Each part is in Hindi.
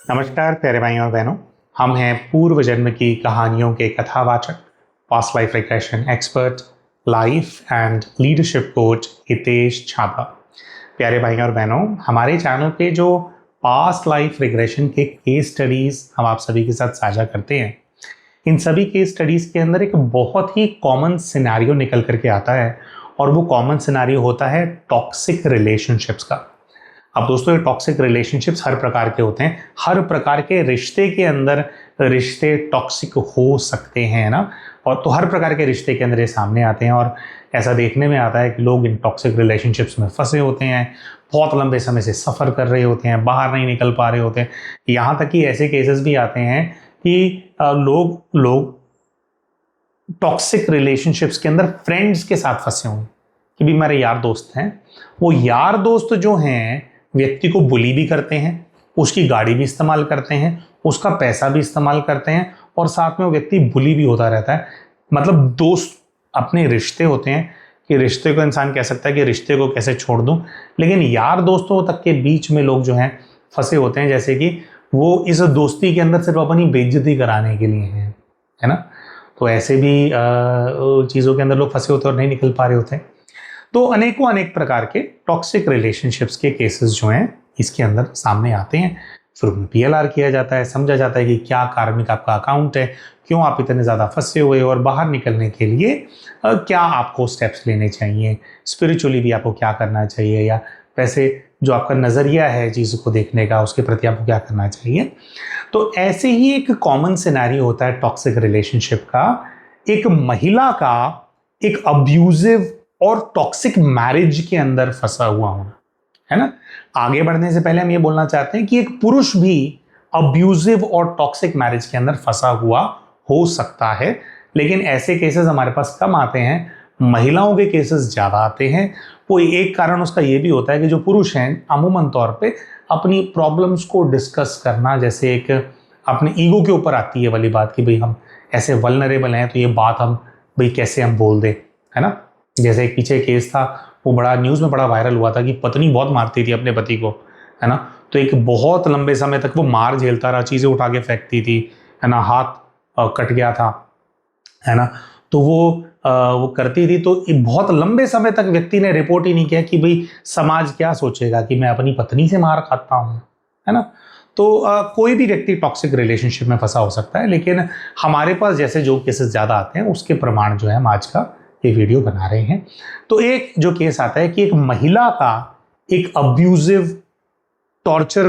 नमस्कार प्यारे भाइयों और बहनों, हम हैं पूर्व जन्म की कहानियों के कथावाचक, past life regression expert, life and leadership coach Hitesh Chhaba. प्यारे भाइयों और बहनों, हमारे चैनल पे जो पास्ट लाइफ रिग्रेशन के केस स्टडीज हम आप सभी के साथ साझा करते हैं, इन सभी केस स्टडीज के अंदर एक बहुत ही कॉमन सिनेरियो निकल करके आता है और वो कॉमन सिनेरियो होता है टॉक्सिक रिलेशनशिप्स का। अब दोस्तों, ये टॉक्सिक रिलेशनशिप्स हर प्रकार के होते हैं, हर प्रकार के रिश्ते के अंदर रिश्ते टॉक्सिक हो सकते हैं ना। और तो हर प्रकार के रिश्ते के अंदर ये सामने आते हैं और ऐसा देखने में आता है कि लोग इन टॉक्सिक रिलेशनशिप्स में फंसे होते हैं, बहुत लंबे समय से सफ़र कर रहे होते हैं, बाहर नहीं निकल पा रहे होते हैं। यहाँ तक कि ऐसे केसेस भी आते हैं कि लोग टॉक्सिक रिलेशनशिप्स के अंदर फ्रेंड्स के साथ फंसे हों कि भी मेरे यार दोस्त हैं, वो यार दोस्त जो हैं व्यक्ति को बुली भी करते हैं, उसकी गाड़ी भी इस्तेमाल करते हैं, उसका पैसा भी इस्तेमाल करते हैं और साथ में वो व्यक्ति बुली भी होता रहता है। मतलब दोस्त अपने रिश्ते होते हैं कि रिश्ते को इंसान कह सकता है कि रिश्ते को कैसे छोड़ दूं, लेकिन यार दोस्तों तक के बीच में लोग जो हैं फंसे होते हैं, जैसे कि वो इस दोस्ती के अंदर सिर्फ अपनी बेइज्जती कराने के लिए हैं, है ना। तो ऐसे भी चीज़ों के अंदर लोग फंसे होते हैं और नहीं निकल पा रहे होते हैं। तो अनेकों अनेक प्रकार के टॉक्सिक रिलेशनशिप्स के केसेस जो हैं इसके अंदर सामने आते हैं। फिर उनमें PLR किया जाता है, समझा जाता है कि क्या कार्मिक आपका अकाउंट है, क्यों आप इतने ज़्यादा फंसे हुए और बाहर निकलने के लिए क्या आपको स्टेप्स लेने चाहिए, स्पिरिचुअली भी आपको क्या करना चाहिए, या वैसे जो आपका नज़रिया है चीज़ों को देखने का उसके प्रति आपको क्या करना चाहिए। तो ऐसे ही एक कॉमन सिनेरियो होता है टॉक्सिक रिलेशनशिप का, एक महिला का एक अब्यूजिव और टॉक्सिक मैरिज के अंदर फंसा हुआ होना, है ना। आगे बढ़ने से पहले हम ये बोलना चाहते हैं कि एक पुरुष भी अब्यूजिव और टॉक्सिक मैरिज के अंदर फंसा हुआ हो सकता है, लेकिन ऐसे केसेस हमारे पास कम आते हैं, महिलाओं के केसेस ज़्यादा आते हैं। वो एक कारण उसका ये भी होता है कि जो पुरुष हैं अमूमन तौर पे अपनी प्रॉब्लम्स को डिस्कस करना, जैसे एक अपने ईगो के ऊपर आती है वाली बात कि भाई हम ऐसे वल्नरेबल हैं तो ये बात हम भाई कैसे हम बोल दें, है ना। जैसे एक पीछे केस था, वो बड़ा न्यूज़ में बड़ा वायरल हुआ था कि पत्नी बहुत मारती थी अपने पति को, है ना। तो एक बहुत लंबे समय तक वो मार झेलता रहा, चीज़ें उठा के फेंकती थी, है ना, हाथ कट गया था, है ना। तो वो करती थी, तो बहुत लंबे समय तक व्यक्ति ने रिपोर्ट ही नहीं किया कि भाई समाज क्या सोचेगा कि मैं अपनी पत्नी से मार खाता हूँ, है ना। तो कोई भी व्यक्ति टॉक्सिक रिलेशनशिप में फंसा हो सकता है, लेकिन हमारे पास जैसे जो केसेस ज़्यादा आते हैं उसके प्रमाण जो है हम आज का ये वीडियो बना रहे हैं। तो एक जो केस आता है कि एक महिला का एक अब्यूजिव टॉर्चर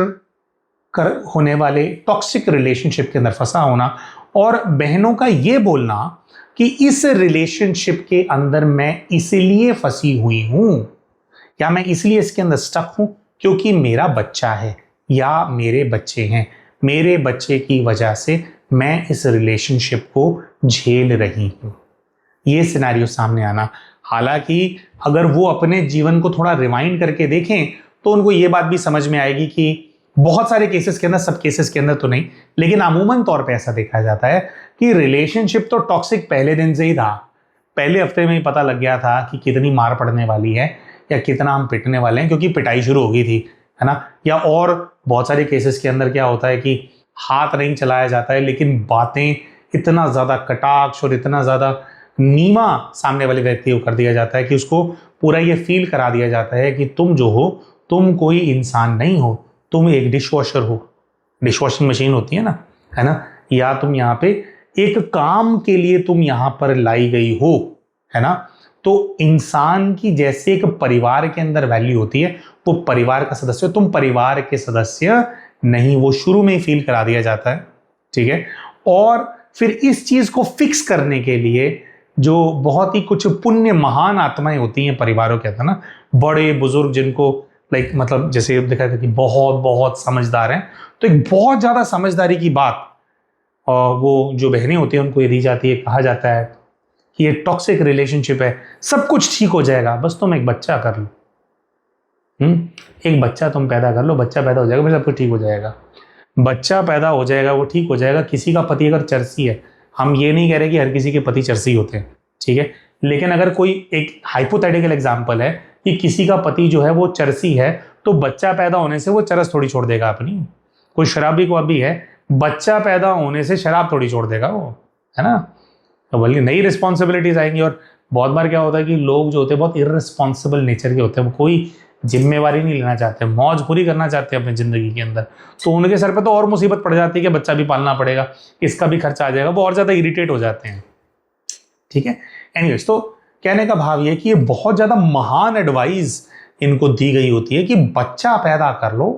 होने वाले टॉक्सिक रिलेशनशिप के अंदर फंसा होना और बहनों का ये बोलना कि इस रिलेशनशिप के अंदर मैं इसलिए फंसी हुई हूं या मैं इसलिए इसके अंदर स्टक हूं क्योंकि मेरा बच्चा है या मेरे बच्चे हैं, मेरे बच्चे की वजह से मैं इस रिलेशनशिप को झेल रही हूं। ये सिनेरियो सामने आना, हालांकि अगर वो अपने जीवन को थोड़ा रिवाइंड करके देखें तो उनको ये बात भी समझ में आएगी कि बहुत सारे केसेस के अंदर, सब केसेस के अंदर तो नहीं, लेकिन अमूमन तौर पे ऐसा देखा जाता है कि रिलेशनशिप तो टॉक्सिक पहले दिन से ही था। पहले हफ्ते में ही पता लग गया था कि कितनी मार पड़ने वाली है या कितना हम पिटने वाले हैं, क्योंकि पिटाई शुरू हो गई थी, है ना। या और बहुत सारे केसेस के अंदर क्या होता है कि हाथ नहीं चलाया जाता है, लेकिन बातें इतना ज़्यादा कटाक्ष और इतना ज़्यादा नीमा सामने वाले व्यक्ति को कर दिया जाता है कि उसको पूरा ये फील करा दिया जाता है कि तुम जो हो, तुम कोई इंसान नहीं हो, तुम एक डिशवॉशर हो, डिशवॉशिंग मशीन होती है ना, है ना, या तुम यहाँ पे एक काम के लिए तुम यहाँ पर लाई गई हो, है ना। तो इंसान की जैसे एक परिवार के अंदर वैल्यू होती है, वो परिवार का सदस्य, तुम परिवार के सदस्य नहीं, वो शुरू में ही फील करा दिया जाता है, ठीक है। और फिर इस चीज को फिक्स करने के लिए जो बहुत ही कुछ पुण्य महान आत्माएं होती हैं परिवारों के अंदर ना, बड़े बुजुर्ग जिनको लाइक मतलब जैसे देखा था कि बहुत बहुत समझदार हैं, तो एक बहुत ज्यादा समझदारी की बात और वो जो बहनें होती हैं उनको ये दी जाती है, कहा जाता है कि ये टॉक्सिक रिलेशनशिप है, सब कुछ ठीक हो जाएगा, बस तुम एक बच्चा कर लो, एक बच्चा तुम पैदा कर लो, बच्चा पैदा हो जाएगा, फिर सब कुछ ठीक हो जाएगा। बच्चा पैदा हो जाएगा, वो ठीक हो जाएगा। किसी का पति अगर चरसी है, हम ये नहीं कह रहे कि हर किसी के पति चरसी होते हैं, ठीक है, लेकिन अगर कोई एक हाइपोथेटिकल एग्जांपल है कि किसी का पति जो है वो चरसी है, तो बच्चा पैदा होने से वो चरस थोड़ी छोड़ देगा अपनी, कोई शराबी को अभी है, बच्चा पैदा होने से शराब थोड़ी छोड़ देगा वो, है ना। तो बल्कि नई रिस्पॉन्सिबिलिटीज आएंगी। और बहुत बार क्या होता है कि लोग जो होते हैं बहुत इररिस्पॉन्सिबल नेचर के होते हैं, वो कोई जिम्मेवारी नहीं लेना चाहते, मौज पूरी करना चाहते हैं अपनी ज़िंदगी के अंदर। तो उनके सर पे तो और मुसीबत पड़ जाती है कि बच्चा भी पालना पड़ेगा, इसका भी खर्चा आ जाएगा, वो और ज़्यादा इरिटेट हो जाते हैं। ठीक है। एनीवेज, तो कहने का भाव ये कि ये बहुत ज़्यादा महान एडवाइस इनको दी गई होती है कि बच्चा पैदा कर लो,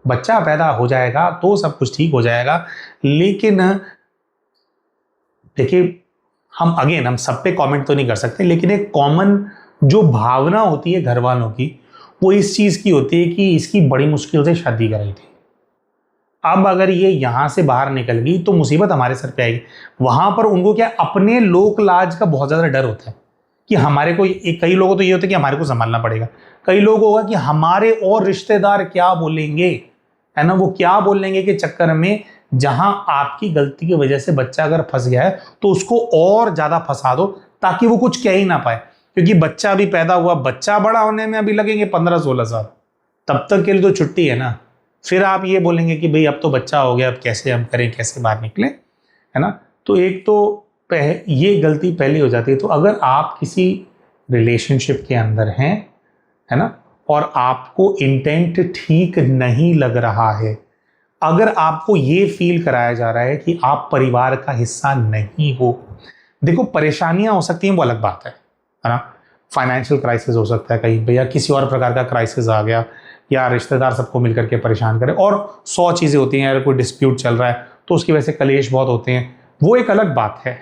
बच्चा पैदा हो जाएगा तो सब कुछ ठीक हो जाएगा। लेकिन देखिए, हम सब पे कमेंट तो नहीं कर सकते, लेकिन एक कॉमन जो भावना होती है घर वालों की, वो इस चीज की होती है कि इसकी बड़ी मुश्किल से शादी कराई थी, अब अगर ये यहां से बाहर निकल गई तो मुसीबत हमारे सर पे आएगी। वहां पर उनको क्या, अपने लोक लाज का बहुत ज्यादा डर होता है कि हमारे को, कई लोगों तो ये होता है कि हमारे को संभालना पड़ेगा, कई लोग होगा कि हमारे और रिश्तेदार क्या बोलेंगे, है ना, वो क्या बोलेंगे के चक्कर में जहां आपकी गलती की वजह से बच्चा अगर फंस गया है तो उसको और ज्यादा फंसा दो ताकि वो कुछ कह ही ना पाए। क्योंकि बच्चा अभी पैदा हुआ, बच्चा बड़ा होने में अभी लगेंगे 15-16 साल, तब तक के लिए तो छुट्टी है ना। फिर आप ये बोलेंगे कि भाई अब तो बच्चा हो गया, अब कैसे हम करें, कैसे बाहर निकले, है ना। तो एक तो ये गलती पहली हो जाती है। तो अगर आप किसी रिलेशनशिप के अंदर हैं, है ना, और आपको इंटेंट ठीक नहीं लग रहा है, अगर आपको ये फील कराया जा रहा है कि आप परिवार का हिस्सा नहीं हो, देखो परेशानियां हो सकती हैं, वो अलग बात है ना। फाइनेंशियल क्राइसिस हो सकता है कहीं पे, या किसी और प्रकार का क्राइसिस आ गया, या रिश्तेदार सबको मिलकर के परेशान करे, और 100 चीज़ें होती हैं, अगर कोई डिस्प्यूट चल रहा है तो उसकी वजह से कलेश बहुत होते हैं, वो एक अलग बात है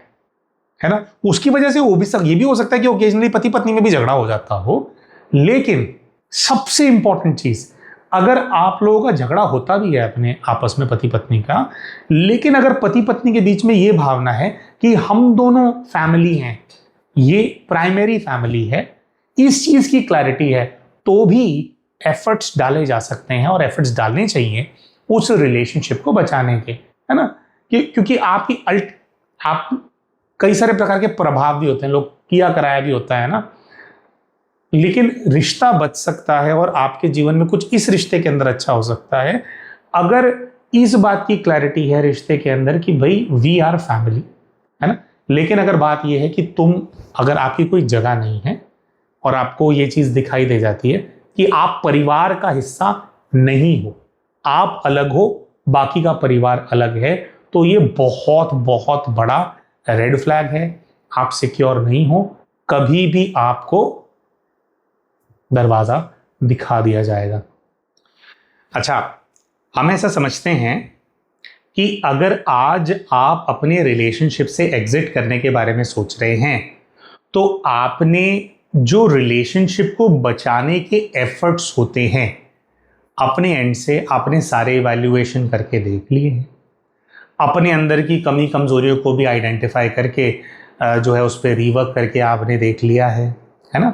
ना। उसकी वजह से वो भी ये भी हो सकता है कि ओकेजनली पति पत्नी में भी झगड़ा हो जाता हो। लेकिन सबसे इंपॉर्टेंट चीज, अगर आप लोगों का झगड़ा होता भी है अपने आपस में पति पत्नी का, लेकिन अगर पति पत्नी के बीच में ये भावना है कि हम दोनों फैमिली हैं, ये प्राइमरी फैमिली है, इस चीज की क्लैरिटी है, तो भी एफर्ट्स डाले जा सकते हैं और एफर्ट्स डालने चाहिए उस रिलेशनशिप को बचाने के, है ना। क्योंकि आप कई सारे प्रकार के प्रभाव भी होते हैं, लोग किया कराया भी होता है ना, लेकिन रिश्ता बच सकता है और आपके जीवन में कुछ इस रिश्ते के अंदर अच्छा हो सकता है अगर इस बात की क्लैरिटी है रिश्ते के अंदर कि भाई वी आर फैमिली, है ना। लेकिन अगर बात यह है कि अगर आपकी कोई जगह नहीं है और आपको ये चीज दिखाई दे जाती है कि आप परिवार का हिस्सा नहीं हो, आप अलग हो, बाकी का परिवार अलग है, तो ये बहुत बहुत बड़ा रेड फ्लैग है। आप सिक्योर नहीं हो, कभी भी आपको दरवाजा दिखा दिया जाएगा। अच्छा, हम ऐसा समझते हैं कि अगर आज आप अपने रिलेशनशिप से एग्जिट करने के बारे में सोच रहे हैं, तो आपने जो रिलेशनशिप को बचाने के एफर्ट्स होते हैं अपने एंड से आपने सारे इवैल्यूएशन करके देख लिए हैं, अपने अंदर की कमी कमजोरियों को भी आइडेंटिफाई करके जो है उस पर रिवर्क करके आपने देख लिया है ना।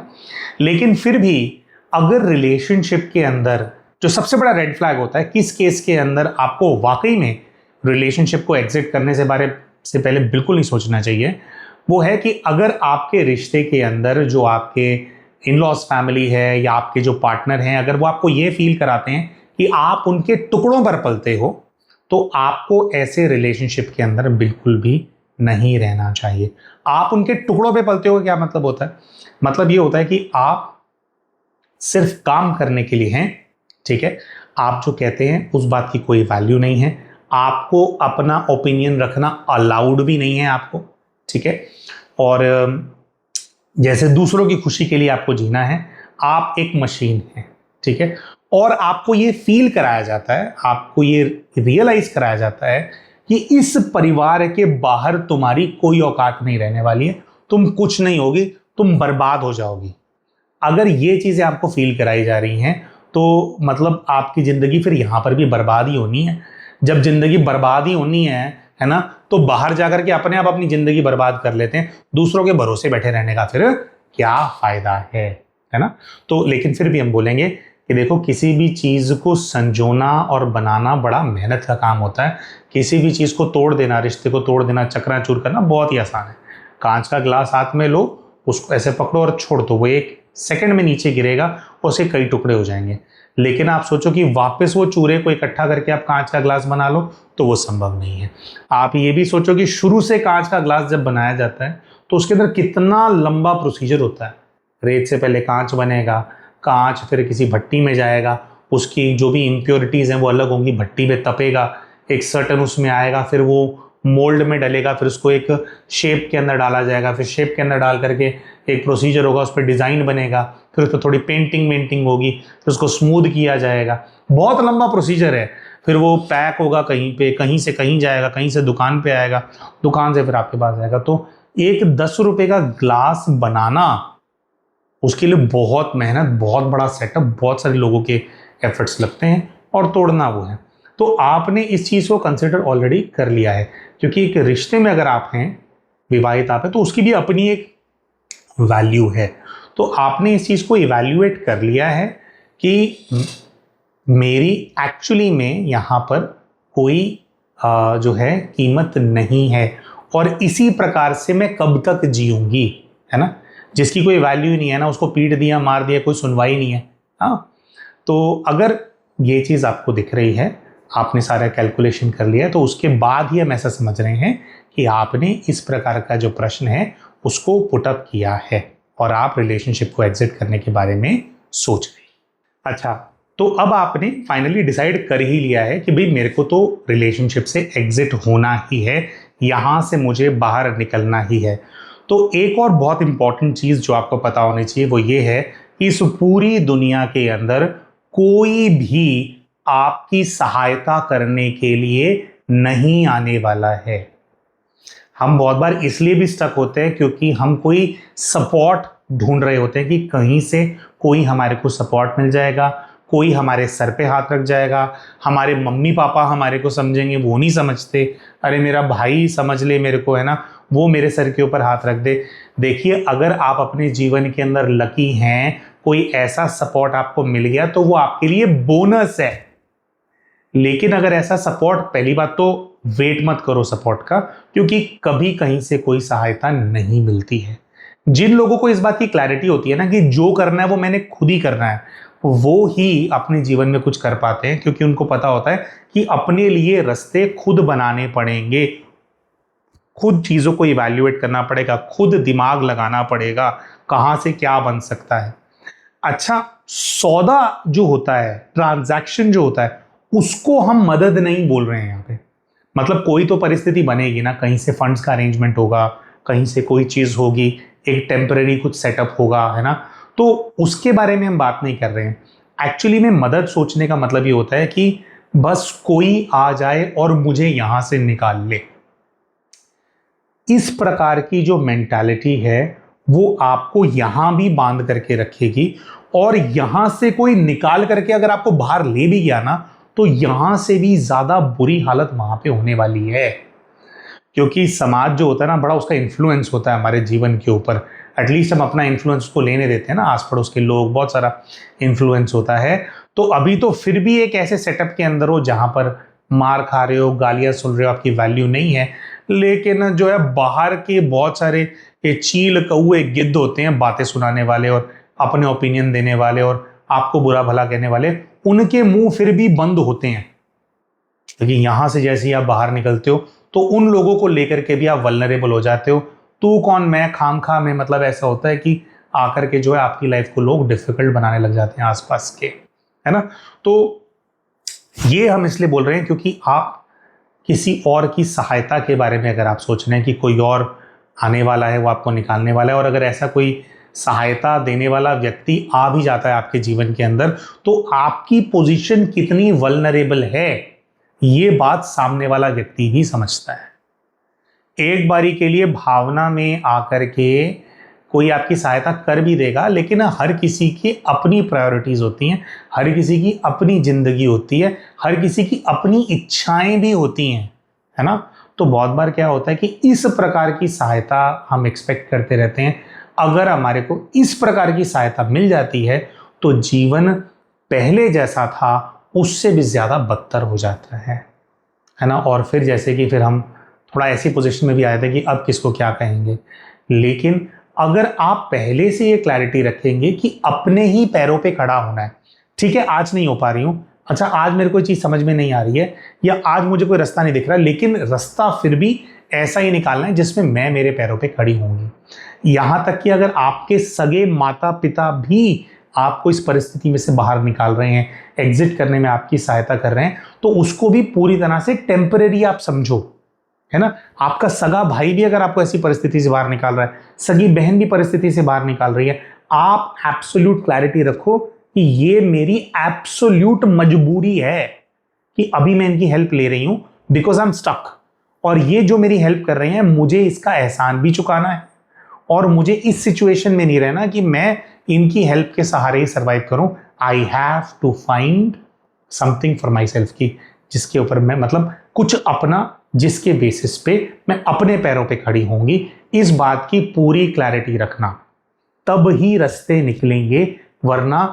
लेकिन फिर भी अगर रिलेशनशिप के अंदर जो सबसे बड़ा रेड फ्लैग होता है, किस केस के अंदर आपको वाकई में रिलेशनशिप को एग्जिट करने से पहले बिल्कुल नहीं सोचना चाहिए, वो है कि अगर आपके रिश्ते के अंदर जो आपके इन लॉज फैमिली है या आपके जो पार्टनर हैं, अगर वो आपको ये फील कराते हैं कि आप उनके टुकड़ों पर पलते हो, तो आपको ऐसे रिलेशनशिप के अंदर बिल्कुल भी नहीं रहना चाहिए। आप उनके टुकड़ों पे पलते हो, क्या मतलब होता है? मतलब ये होता है कि आप सिर्फ काम करने के लिए हैं, ठीक है, आप जो कहते हैं उस बात की कोई वैल्यू नहीं है, आपको अपना ओपिनियन रखना अलाउड भी नहीं है आपको, ठीक है, और जैसे दूसरों की खुशी के लिए आपको जीना है, आप एक मशीन हैं, ठीक है, और आपको ये फील कराया जाता है, आपको ये रियलाइज कराया जाता है कि इस परिवार के बाहर तुम्हारी कोई औकात नहीं रहने वाली है, तुम कुछ नहीं होगी, तुम बर्बाद हो जाओगी। अगर ये चीजें आपको फील कराई जा रही हैं तो मतलब आपकी जिंदगी फिर यहां पर भी बर्बाद ही होनी है। जब जिंदगी बर्बाद ही होनी है ना, तो बाहर जाकर के अपने आप अपनी जिंदगी बर्बाद कर लेते हैं, दूसरों के भरोसे बैठे रहने का फिर क्या फायदा है ना। तो लेकिन फिर भी हम बोलेंगे कि देखो, किसी भी चीज को संजोना और बनाना बड़ा मेहनत का काम होता है। किसी भी चीज को तोड़ देना, रिश्ते को तोड़ देना, चकनाचूर करना बहुत ही आसान है। कांच का ग्लास हाथ में लो, उसको ऐसे पकड़ो और छोड़ दो, वो एक सेकंड में नीचे गिरेगा और उसके कई टुकड़े हो जाएंगे। लेकिन आप सोचो कि वापस वो चूरे को इकट्ठा करके आप कांच का ग्लास बना लो, तो वो संभव नहीं है। आप ये भी सोचो कि शुरू से कांच का ग्लास जब बनाया जाता है तो उसके अंदर कितना लंबा प्रोसीजर होता है। रेत से पहले कांच बनेगा, कांच फिर किसी भट्टी में जाएगा, उसकी जो भी इम्प्योरिटीज़ हैं वो अलग होंगी, भट्टी में तपेगा, एक सर्टन उसमें आएगा, फिर वो मोल्ड में डलेगा, फिर उसको एक शेप के अंदर डाला जाएगा, फिर शेप के अंदर डाल करके एक प्रोसीजर होगा, उस पर डिज़ाइन बनेगा, फिर उस पर थोड़ी पेंटिंग होगी, फिर उसको स्मूथ किया जाएगा। बहुत लंबा प्रोसीजर है। फिर वो पैक होगा कहीं पे, कहीं से कहीं जाएगा, कहीं से दुकान पे आएगा, दुकान से फिर आपके पास आएगा। तो एक 10 रुपए का ग्लास बनाना, उसके लिए बहुत मेहनत, बहुत बड़ा सेटअप, बहुत सारे लोगों के एफर्ट्स लगते हैं, और तोड़ना वो है। तो आपने इस चीज़ को कंसिडर ऑलरेडी कर लिया है, क्योंकि एक रिश्ते में अगर आप हैं, विवाहित आप हैं, तो उसकी भी अपनी एक वैल्यू है। तो आपने इस चीज़ को इवैल्यूएट कर लिया है कि मेरी एक्चुअली में यहाँ पर कोई जो है कीमत नहीं है, और इसी प्रकार से मैं कब तक जीऊँगी, है ना। जिसकी कोई वैल्यू नहीं है ना, उसको पीट दिया, मार दिया, कोई सुनवाई नहीं है। हाँ, तो अगर ये चीज़ आपको दिख रही है, आपने सारा कैलकुलेशन कर लिया है, तो उसके बाद ही हम ऐसा समझ रहे हैं कि आपने इस प्रकार का जो प्रश्न है उसको पुटअप किया है और आप रिलेशनशिप को एग्जिट करने के बारे में सोच रहे हैं। अच्छा, तो अब आपने फाइनली डिसाइड कर ही लिया है कि भाई मेरे को तो रिलेशनशिप से एग्जिट होना ही है, यहाँ से मुझे बाहर निकलना ही है। तो एक और बहुत इंपॉर्टेंट चीज़ जो आपको पता होनी चाहिए वो ये है कि इस पूरी दुनिया के अंदर कोई भी आपकी सहायता करने के लिए नहीं आने वाला है। हम बहुत बार इसलिए भी स्टक होते हैं क्योंकि हम कोई सपोर्ट ढूंढ रहे होते हैं कि कहीं से कोई हमारे को सपोर्ट मिल जाएगा, कोई हमारे सर पे हाथ रख जाएगा, हमारे मम्मी पापा हमारे को समझेंगे, वो नहीं समझते, अरे मेरा भाई समझ ले मेरे को, है ना, वो मेरे सर के ऊपर हाथ रख दे। देखिए, अगर आप अपने जीवन के अंदर लकी हैं, कोई ऐसा सपोर्ट आपको मिल गया तो वो आपके लिए बोनस है। लेकिन अगर ऐसा सपोर्ट, पहली बात तो वेट मत करो सपोर्ट का, क्योंकि कभी कहीं से कोई सहायता नहीं मिलती है। जिन लोगों को इस बात की क्लैरिटी होती है ना कि जो करना है वो मैंने खुद ही करना है, वो ही अपने जीवन में कुछ कर पाते हैं, क्योंकि उनको पता होता है कि अपने लिए रास्ते खुद बनाने पड़ेंगे, खुद चीज़ों को इवैल्यूएट करना पड़ेगा, खुद दिमाग लगाना पड़ेगा कहाँ से क्या बन सकता है। अच्छा, सौदा जो होता है, ट्रांजैक्शन जो होता है, उसको हम मदद नहीं बोल रहे हैं यहाँ पे। मतलब कोई तो परिस्थिति बनेगी ना, कहीं से फंड्स का अरेंजमेंट होगा, कहीं से कोई चीज़ होगी, एक टेम्पररी कुछ सेटअप होगा, है ना, तो उसके बारे में हम बात नहीं कर रहे हैं। एक्चुअली में मदद सोचने का मतलब ये होता है कि बस कोई आ जाए और मुझे यहाँ से निकाल ले। इस प्रकार की जो मेंटालिटी है वो आपको यहां भी बांध करके रखेगी, और यहां से कोई निकाल करके अगर आपको बाहर ले भी गया ना, तो यहां से भी ज्यादा बुरी हालत वहां पे होने वाली है। क्योंकि समाज जो होता है ना, बड़ा उसका इन्फ्लुएंस होता है हमारे जीवन के ऊपर। एटलीस्ट हम अपना इन्फ्लुएंस को लेने देते हैं ना, आस पड़ोस के लोग, बहुत सारा इन्फ्लुएंस होता है। तो अभी तो फिर भी एक ऐसे सेटअप के अंदर हो जहां पर मार खा रहे हो, गालियां सुन रहे हो, आपकी वैल्यू नहीं है, लेकिन जो है बाहर के बहुत सारे ये चील कौए गिद्ध होते हैं, बातें सुनाने वाले और अपने ओपिनियन देने वाले और आपको बुरा भला कहने वाले, उनके मुंह फिर भी बंद होते हैं। क्योंकि यहां से जैसे ही आप बाहर निकलते हो तो उन लोगों को लेकर के भी आप वल्नरेबल हो जाते हो। तू कौन मैं खामखा में, मतलब ऐसा होता है कि आकर के जो है आपकी लाइफ को लोग डिफिकल्ट बनाने लग जाते हैं आसपास के, है ना। तो ये हम इसलिए बोल रहे हैं क्योंकि आप किसी और की सहायता के बारे में अगर आप सोच रहे हैं कि कोई और आने वाला है, वो आपको निकालने वाला है, और अगर ऐसा कोई सहायता देने वाला व्यक्ति आ भी जाता है आपके जीवन के अंदर, तो आपकी पोजीशन कितनी वल्नरेबल है ये बात सामने वाला व्यक्ति भी समझता है। एक बारी के लिए भावना में आकर के कोई आपकी सहायता कर भी देगा, लेकिन हर किसी की अपनी प्रायोरिटीज होती हैं, हर किसी की अपनी जिंदगी होती है, हर किसी की अपनी इच्छाएं भी होती हैं, है ना। तो बहुत बार क्या होता है कि इस प्रकार की सहायता हम एक्सपेक्ट करते रहते हैं। अगर हमारे को इस प्रकार की सहायता मिल जाती है तो जीवन पहले जैसा था उससे भी ज़्यादा बदतर हो जाता है ना। और फिर जैसे कि फिर हम थोड़ा ऐसी पोजीशन में भी आए थे कि अब किसको क्या कहेंगे। लेकिन अगर आप पहले से ये क्लैरिटी रखेंगे कि अपने ही पैरों पे खड़ा होना है, ठीक है आज नहीं हो पा रही हूं, अच्छा आज मेरे को चीज समझ में नहीं आ रही है, या आज मुझे कोई रास्ता नहीं दिख रहा, लेकिन रास्ता फिर भी ऐसा ही निकालना है जिसमें मैं मेरे पैरों पे खड़ी होंगी। यहां तक कि अगर आपके सगे माता पिता भी आपको इस परिस्थिति में से बाहर निकाल रहे हैं, एग्जिट करने में आपकी सहायता कर रहे हैं, तो उसको भी पूरी तरह से टेम्परेरी आप समझो, है ना। आपका सगा भाई भी अगर आपको ऐसी परिस्थिति से बाहर निकाल रहा है, सगी बहन भी परिस्थिति से बाहर निकाल रही है, आप एब्सोल्यूट क्लैरिटी रखो कि ये मेरी एब्सोल्यूट मजबूरी है कि अभी मैं इनकी हेल्प ले रही हूं बिकॉज आई एम स्टक, और ये जो मेरी हेल्प कर रहे हैं मुझे इसका एहसान भी चुकाना है, और मुझे इस सिचुएशन में नहीं रहना कि मैं इनकी हेल्प के सहारे ही सर्वाइव करूं। I have to find something for myself की जिसके ऊपर मैं मतलब कुछ अपना, जिसके बेसिस पे मैं अपने पैरों पे खड़ी होंगी। इस बात की पूरी क्लैरिटी रखना, तब ही रास्ते निकलेंगे, वरना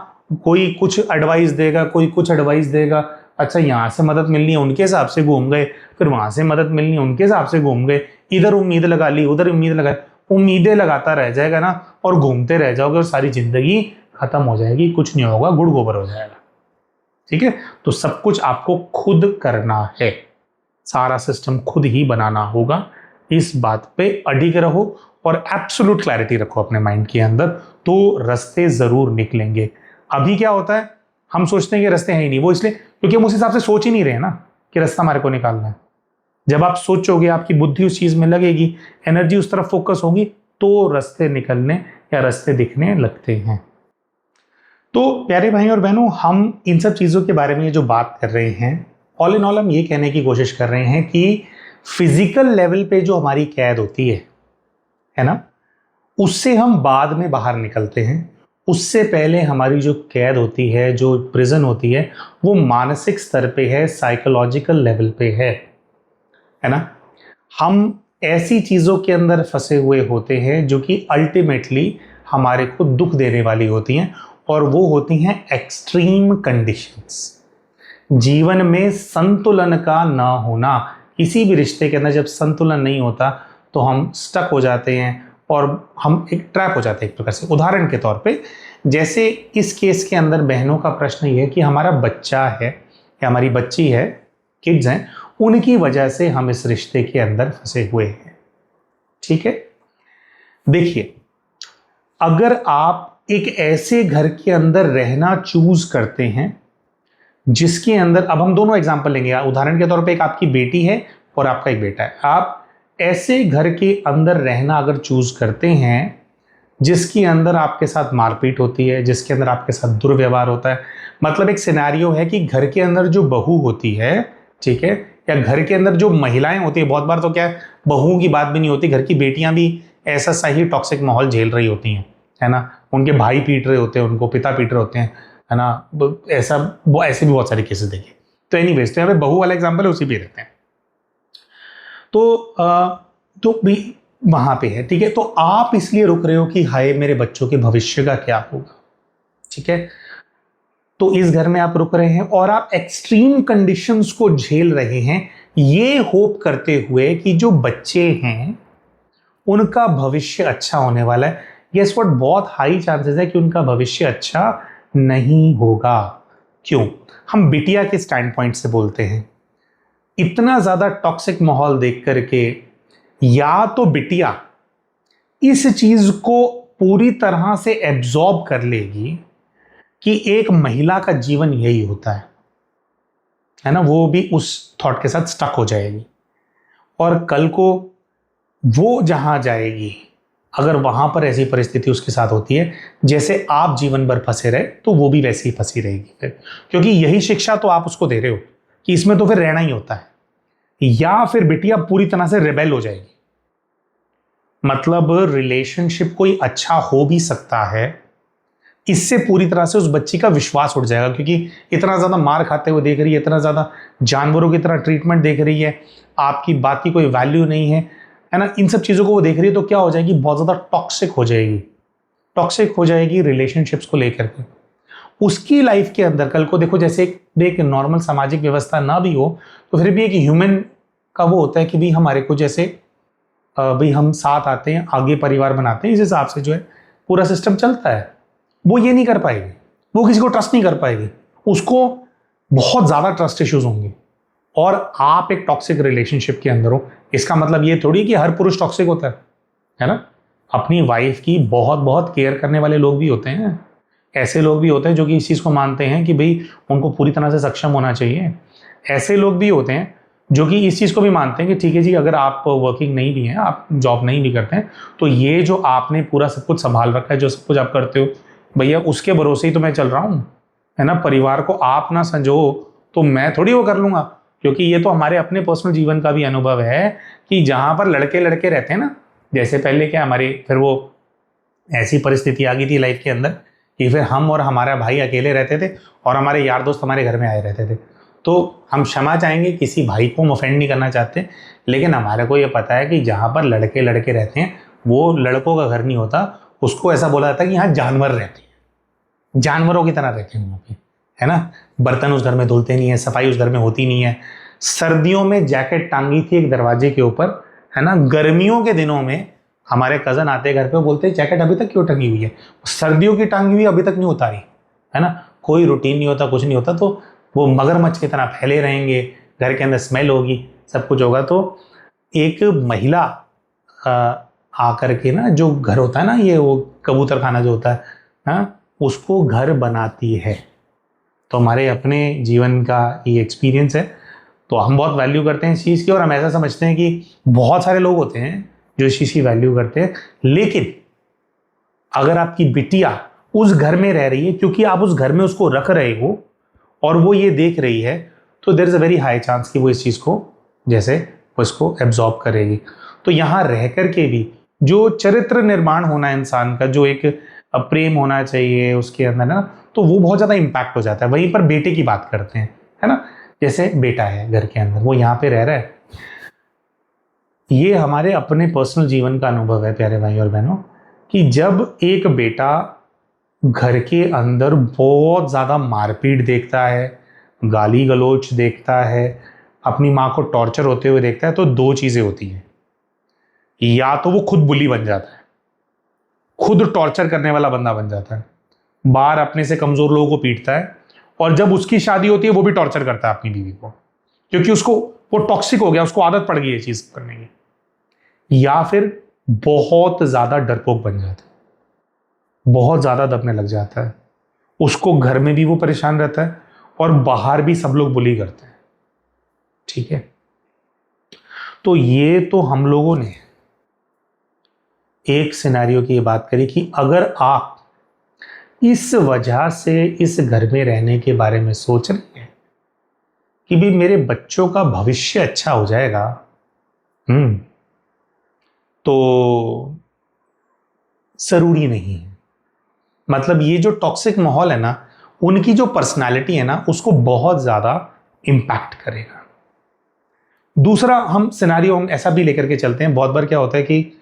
कोई कुछ एडवाइस देगा, कोई कुछ एडवाइस देगा, अच्छा यहाँ से मदद मिलनी है उनके हिसाब से घूम गए, फिर वहां से मदद मिलनी है उनके हिसाब से घूम गए, इधर उम्मीद लगा ली उधर उम्मीद लगा, उम्मीदें लगाता रह जाएगा ना, और घूमते रह जाओगे और सारी जिंदगी खत्म हो जाएगी, कुछ नहीं होगा, गुड़ गोबर हो जाएगा। ठीक है, तो सब कुछ आपको खुद करना है, सारा सिस्टम खुद ही बनाना होगा। इस बात पे अडिग रहो और एब्सोल्यूट क्लैरिटी रखो अपने माइंड के अंदर, तो रास्ते जरूर निकलेंगे। अभी क्या होता है, हम सोचते हैं कि रास्ते हैं ही नहीं, वो इसलिए क्योंकि हम उस हिसाब से सोच ही नहीं रहे ना कि रास्ता हमारे को निकालना है। जब आप सोचोगे, आपकी बुद्धि उस चीज में लगेगी, एनर्जी उस तरफ फोकस होगी, तो रास्ते निकलने या रास्ते दिखने लगते हैं। तो प्यारे भाई और बहनों, हम इन सब चीजों के बारे में जो बात कर रहे हैं, ऑल इन ऑल हम ये कहने की कोशिश कर रहे हैं कि फिजिकल लेवल पे जो हमारी कैद होती है ना, उससे हम बाद में बाहर निकलते हैं। उससे पहले हमारी जो कैद होती है, जो प्रिजन होती है, वो मानसिक स्तर पे है, साइकोलॉजिकल लेवल पे है ना। हम ऐसी चीज़ों के अंदर फंसे हुए होते हैं जो कि अल्टीमेटली हमारे को दुख देने वाली होती हैं, और वो होती हैं एक्सट्रीम कंडीशंस। जीवन में संतुलन का ना होना, किसी भी रिश्ते के अंदर जब संतुलन नहीं होता तो हम स्टक हो जाते हैं और हम एक ट्रैप हो जाते हैं एक प्रकार से। उदाहरण के तौर पे, जैसे इस केस के अंदर बहनों का प्रश्न ये है कि हमारा बच्चा है या हमारी बच्ची है, किड्स हैं, उनकी वजह से हम इस रिश्ते के अंदर फंसे हुए हैं। ठीक है, देखिए, अगर आप एक ऐसे घर के अंदर रहना चूज करते हैं जिसके अंदर, अब हम दोनों एग्जांपल लेंगे, उदाहरण के तौर पे एक आपकी बेटी है और आपका एक बेटा है, आप ऐसे घर के अंदर रहना अगर चूज करते हैं जिसके अंदर आपके साथ मारपीट होती है, जिसके अंदर आपके साथ दुर्व्यवहार होता है, मतलब एक सिनेरियो है कि घर के अंदर जो बहू होती है, ठीक है, या घर के अंदर जो महिलाएं होती है, बहुत बार तो क्या है, बहुओं की बात भी नहीं होती, घर की बेटियां भी ऐसा सही टॉक्सिक माहौल झेल रही होती हैं, है ना, उनके भाई पीट रहे होते हैं, उनको पिता पीट रहे होते हैं, है ना, ऐसा ऐसे भी बहुत सारे केसेस देखे। तो एनीवेज, तो यहाँ पे बहू वाला एग्जाम्पल है, उसी पे रहते हैं। तो भी वहां पे है, ठीक है। तो आप इसलिए रुक रहे हो कि हाय मेरे बच्चों के भविष्य का क्या होगा, ठीक है, तो इस घर में आप रुक रहे हैं और आप एक्सट्रीम कंडीशंस को झेल रहे हैं, ये होप करते हुए कि जो बच्चे हैं उनका भविष्य अच्छा होने वाला है। गेस व्हाट, बहुत हाई चांसेस है कि उनका भविष्य अच्छा नहीं होगा। क्यों? हम बिटिया के स्टैंड पॉइंट से बोलते हैं। इतना ज्यादा टॉक्सिक माहौल देख करके या तो बिटिया इस चीज को पूरी तरह से एब्जॉर्ब कर लेगी कि एक महिला का जीवन यही होता है ना, वो भी उस थॉट के साथ स्टक हो जाएगी, और कल को वो जहां जाएगी, अगर वहां पर ऐसी परिस्थिति उसके साथ होती है जैसे आप जीवन भर फंसे रहे, तो वो भी वैसे ही फंसी रहेगी फिर, क्योंकि यही शिक्षा तो आप उसको दे रहे हो कि इसमें तो फिर रहना ही होता है। या फिर बिटिया पूरी तरह से रिबेल हो जाएगी, मतलब रिलेशनशिप कोई अच्छा हो भी सकता है, इससे पूरी तरह से उस बच्ची का विश्वास उठ जाएगा, क्योंकि इतना ज्यादा मार खाते हुए देख रही है, इतना ज्यादा जानवरों की तरह ट्रीटमेंट देख रही है, आपकी बात की कोई वैल्यू नहीं है ना, इन सब चीजों को वो देख रही है, तो क्या हो जाएगी, बहुत ज्यादा टॉक्सिक हो जाएगी रिलेशनशिप्स को लेकर के। उसकी लाइफ के अंदर कल को देखो, जैसे एक नॉर्मल सामाजिक व्यवस्था ना भी हो तो फिर भी एक ह्यूमन का वो होता है कि भी हमारे को जैसे भाई हम साथ आते हैं, आगे परिवार बनाते हैं, इस हिसाब से जो है पूरा सिस्टम चलता है। वो ये नहीं कर पाएगी, वो किसी को ट्रस्ट नहीं कर पाएगी, उसको बहुत ज़्यादा ट्रस्ट इश्यूज होंगे। और आप एक टॉक्सिक रिलेशनशिप के अंदर हो, इसका मतलब ये थोड़ी कि हर पुरुष टॉक्सिक होता है ना। अपनी वाइफ की बहुत बहुत केयर करने वाले लोग भी होते हैं, ऐसे लोग भी होते हैं जो कि इस चीज़ को मानते हैं कि भाई उनको पूरी तरह से सक्षम होना चाहिए। ऐसे लोग भी होते हैं जो कि इस चीज़ को भी मानते हैं कि ठीक है जी, अगर आप वर्किंग नहीं भी हैं, आप जॉब नहीं भी करते हैं, तो ये जो आपने पूरा सब कुछ संभाल रखा है, जो सब कुछ आप करते हो, भैया उसके भरोसे ही तो मैं चल रहा हूँ, है ना। परिवार को आप ना संजो तो मैं थोड़ी वो कर लूँगा, क्योंकि ये तो हमारे अपने पर्सनल जीवन का भी अनुभव है कि जहाँ पर लड़के लड़के रहते हैं ना, जैसे पहले क्या हमारी फिर वो ऐसी परिस्थिति आ गई थी लाइफ के अंदर कि फिर हम और हमारा भाई अकेले रहते थे और हमारे यार दोस्त हमारे घर में आए रहते थे। तो हम क्षमा चाहेंगे, किसी भाई को हम ऑफेंड नहीं करना चाहते, लेकिन हमारे को ये पता है कि जहाँ पर लड़के लड़के रहते हैं वो लड़कों का घर नहीं होता, उसको ऐसा बोला जाता है कि यहाँ जानवर रहते हैं, जानवरों की तरह रहते हैं वहाँ पे, है ना। बर्तन उस घर में धुलते नहीं है, सफाई उस घर में होती नहीं है। सर्दियों में जैकेट टांगी थी एक दरवाजे के ऊपर, है ना। गर्मियों के दिनों में हमारे कजन आते घर पे, बोलते जैकेट अभी तक क्यों टंगी हुई है, सर्दियों की टांगी हुई अभी तक नहीं उतारी, है ना। कोई रूटीन नहीं होता, कुछ नहीं होता, तो वो मगरमच्छ की तरह फैले रहेंगे, घर के अंदर स्मेल होगी, सब कुछ होगा। तो एक महिला आकर के ना, जो घर होता है ना, ये वो कबूतर खाना जो होता है ना, उसको घर बनाती है। तो हमारे अपने जीवन का ये एक्सपीरियंस है, तो हम बहुत वैल्यू करते हैं इस चीज़ की, और हम ऐसा समझते हैं कि बहुत सारे लोग होते हैं जो इस चीज़ की वैल्यू करते हैं। लेकिन अगर आपकी बिटिया उस घर में रह रही है, क्योंकि आप उस घर में उसको रख रहे हो और वो ये देख रही है, तो there is a very high chance कि वो इस चीज़ को जैसे वो इसको एब्जॉर्ब करेगी। तो यहाँ रह कर के भी जो चरित्र निर्माण होना है इंसान का, जो एक प्रेम होना चाहिए उसके अंदर ना, तो वो बहुत ज़्यादा इम्पैक्ट हो जाता है। वहीं पर बेटे की बात करते हैं, है ना। जैसे बेटा है घर के अंदर, वो यहाँ पे रह रहा है, ये हमारे अपने पर्सनल जीवन का अनुभव है प्यारे भाई और बहनों, कि जब एक बेटा घर के अंदर बहुत ज़्यादा मारपीट देखता है, गाली गलौच देखता है, अपनी माँ को टॉर्चर होते हुए देखता है, तो दो चीज़ें होती हैं। या तो वो खुद बुली बन जाता है, खुद टॉर्चर करने वाला बंदा बन जाता है, बाहर अपने से कमज़ोर लोगों को पीटता है, और जब उसकी शादी होती है वो भी टॉर्चर करता है अपनी बीवी को, क्योंकि उसको वो टॉक्सिक हो गया, उसको आदत पड़ गई ये चीज़ करने की। या फिर बहुत ज़्यादा डरपोक बन जाता है, बहुत ज़्यादा दबने लग जाता है, उसको घर में भी वो परेशान रहता है और बाहर भी सब लोग बुली करते हैं, ठीक है। तो ये तो हम लोगों ने एक सिनेरियो की बात करी कि अगर आप इस वजह से इस घर में रहने के बारे में सोच रहे हैं कि भी मेरे बच्चों का भविष्य अच्छा हो जाएगा, तो जरूरी नहीं है। मतलब ये जो टॉक्सिक माहौल है ना, उनकी जो पर्सनालिटी है ना, उसको बहुत ज्यादा इंपैक्ट करेगा। दूसरा हम सिनेरियो हम ऐसा भी लेकर के चलते हैं, बहुत बार क्या होता है कि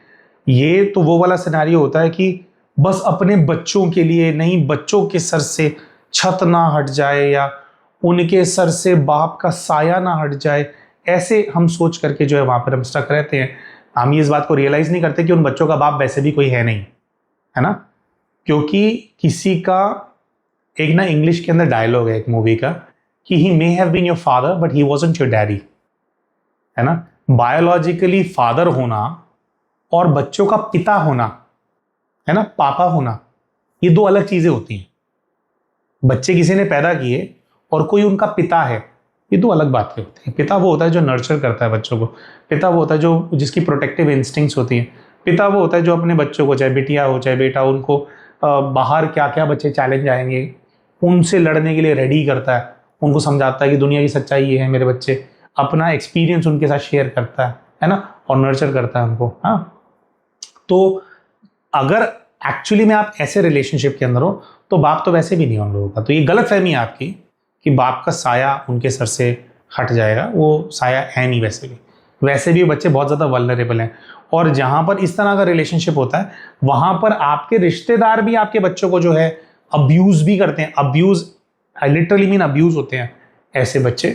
ये तो वो वाला सिनेरियो होता है कि बस अपने बच्चों के लिए नहीं, बच्चों के सर से छत ना हट जाए या उनके सर से बाप का साया ना हट जाए, ऐसे हम सोच करके जो है वहां पर हम स्टक रहते हैं। हम ये इस बात को रियलाइज नहीं करते कि उन बच्चों का बाप वैसे भी कोई है नहीं, है ना। क्योंकि किसी का एक ना इंग्लिश के अंदर डायलॉग है एक मूवी का कि he may have been your father but he wasn't your daddy, है ना। बायोलॉजिकली फादर होना और बच्चों का पिता होना, है ना, पापा होना, ये दो अलग चीजें होती हैं। बच्चे किसी ने पैदा किए और कोई उनका पिता है, ये दो अलग बातें होती हैं। पिता वो होता है जो नर्चर करता है बच्चों को, पिता वो होता है जो जिसकी प्रोटेक्टिव इंस्टिंक्ट्स होती हैं, पिता वो होता है जो अपने बच्चों को, चाहे बिटिया हो चाहे बेटा, उनको बाहर क्या क्या बच्चे चैलेंज आएंगे उनसे लड़ने के लिए रेडी करता है, उनको समझाता है कि दुनिया की सच्चाई ये है मेरे बच्चे, अपना एक्सपीरियंस उनके साथ शेयर करता है ना, और नर्चर करता है उनको। हाँ, तो अगर एक्चुअली में आप ऐसे रिलेशनशिप के अंदर हो तो बाप तो वैसे भी नहीं उन लोगों का। तो ये गलत फहमी है आपकी कि बाप का साया उनके सर से हट जाएगा, वो साया है नहीं। वैसे भी बच्चे बहुत ज़्यादा वल्नरेबल हैं, और जहाँ पर इस तरह का रिलेशनशिप होता है वहाँ पर आपके रिश्तेदार भी आपके बच्चों को जो है अब्यूज़ भी करते हैं। Abuse, I literally mean abuse होते हैं ऐसे बच्चे,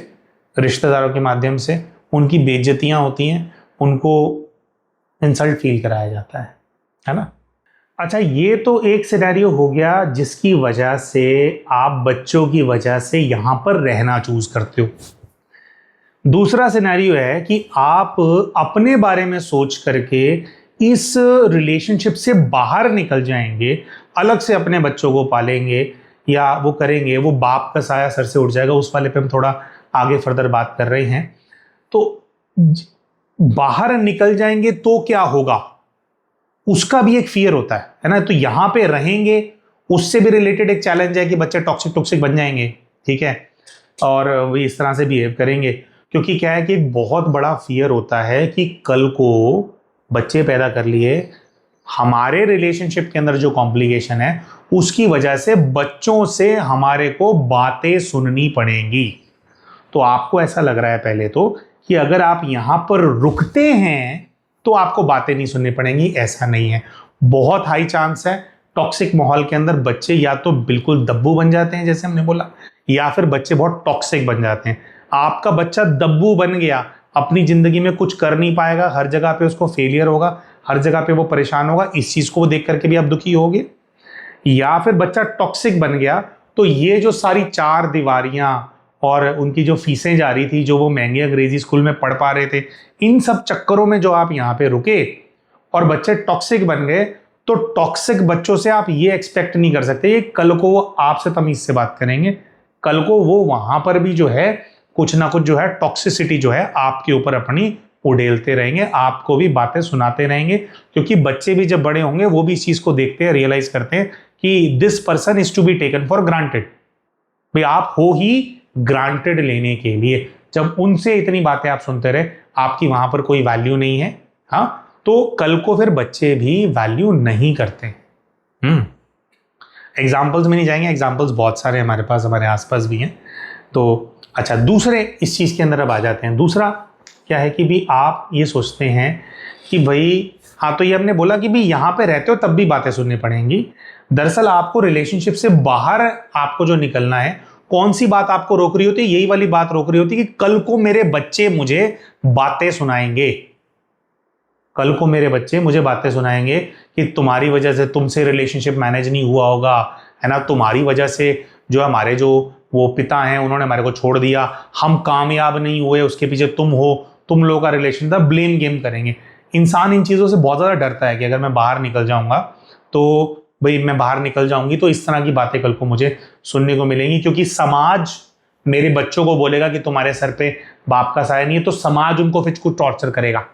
रिश्तेदारों के माध्यम से उनकी बेइज्जतियाँ होती हैं, उनको इंसल्ट फील कराया जाता है ना। अच्छा, ये तो एक सिनेरियो हो गया जिसकी वजह से आप बच्चों की वजह से यहां पर रहना चूज करते हो। दूसरा सिनेरियो है कि आप अपने बारे में सोच करके इस रिलेशनशिप से बाहर निकल जाएंगे, अलग से अपने बच्चों को पालेंगे या वो करेंगे, वो बाप का साया सर से उठ जाएगा। उस वाले पे हम थोड़ा आगे फर्दर बात कर रहे हैं। तो बाहर निकल जाएंगे तो क्या होगा, उसका भी एक फियर होता है ना। तो यहां पे रहेंगे, उससे भी रिलेटेड एक चैलेंज है कि बच्चे टॉक्सिक टॉक्सिक बन जाएंगे, ठीक है, और वो इस तरह से बिहेव करेंगे। क्योंकि क्या है कि एक बहुत बड़ा फियर होता है कि कल को बच्चे पैदा कर लिए, हमारे रिलेशनशिप के अंदर जो कॉम्प्लिकेशन है उसकी वजह से बच्चों से हमारे को बातें सुननी पड़ेंगी। तो आपको ऐसा लग रहा है पहले तो कि अगर आप यहां पर रुकते हैं तो आपको बातें नहीं सुननी पड़ेंगी। ऐसा नहीं है। बहुत हाई चांस है टॉक्सिक माहौल के अंदर बच्चे या तो बिल्कुल दब्बू बन जाते हैं जैसे हमने बोला, या फिर बच्चे बहुत टॉक्सिक बन जाते हैं। आपका बच्चा दब्बू बन गया, अपनी जिंदगी में कुछ कर नहीं पाएगा, हर जगह पे उसको फेलियर होगा, हर जगह पे वो परेशान होगा, इस चीज को देख करके भी आप दुखी होगे। या फिर बच्चा टॉक्सिक बन गया तो ये जो सारी चार दीवारियां और उनकी जो फीसें जा रही थी, जो वो महंगे अंग्रेजी स्कूल में पढ़ पा रहे थे, इन सब चक्करों में जो आप यहाँ पे रुके और बच्चे टॉक्सिक बन गए, तो टॉक्सिक बच्चों से आप ये एक्सपेक्ट नहीं कर सकते ये कल को वो आपसे तमीज से बात करेंगे। कल को वो वहां पर भी जो है कुछ ना कुछ जो है टॉक्सिसिटी जो है आपके ऊपर अपनी उड़ेलते रहेंगे, आपको भी बातें सुनाते रहेंगे। क्योंकि बच्चे भी जब बड़े होंगे वो भी इस चीज को देखते हैं, रियलाइज करते हैं कि this person is to be taken for granted. भाई आप हो ही ग्रांटेड लेने के लिए। जब उनसे इतनी बातें आप सुनते रहे, आपकी वहां पर कोई वैल्यू नहीं है, हाँ, तो कल को फिर बच्चे भी वैल्यू नहीं करते। एग्जाम्पल्स में नहीं जाएंगे, एग्जाम्पल्स बहुत सारे हमारे पास, हमारे आसपास भी हैं। तो अच्छा, दूसरे इस चीज के अंदर अब आ जाते हैं। दूसरा क्या है कि भी आप ये सोचते हैं कि भाई हाँ, तो ये हमने बोला कि भी यहां पे रहते हो तब भी बातें सुननी पड़ेंगी। दरअसल आपको रिलेशनशिप से बाहर आपको जो निकलना है, कौन सी बात आपको रोक रही होती है? यही वाली बात रोक रही होती है कि कल को मेरे बच्चे मुझे बातें सुनाएंगे, कल को मेरे बच्चे मुझे बातें सुनाएंगे कि तुम्हारी वजह से तुमसे रिलेशनशिप मैनेज नहीं हुआ होगा, है ना, तुम्हारी वजह से जो हमारे जो वो पिता हैं उन्होंने हमारे को छोड़ दिया, हम कामयाब नहीं हुए, उसके पीछे तुम हो, तुम लोगों का रिलेशन था, ब्लेम गेम करेंगे। इंसान इन चीजों से बहुत ज्यादा डरता है कि अगर मैं बाहर निकल जाऊंगा तो भाई मैं बाहर निकल जाऊंगी तो इस तरह की बातें कल को मुझे सुनने को मिलेंगी। क्योंकि समाज मेरे बच्चों को बोलेगा कि तुम्हारे सर पे बाप का साया नहीं है, तो समाज उनको फिर कुछ टॉर्चर करेगा,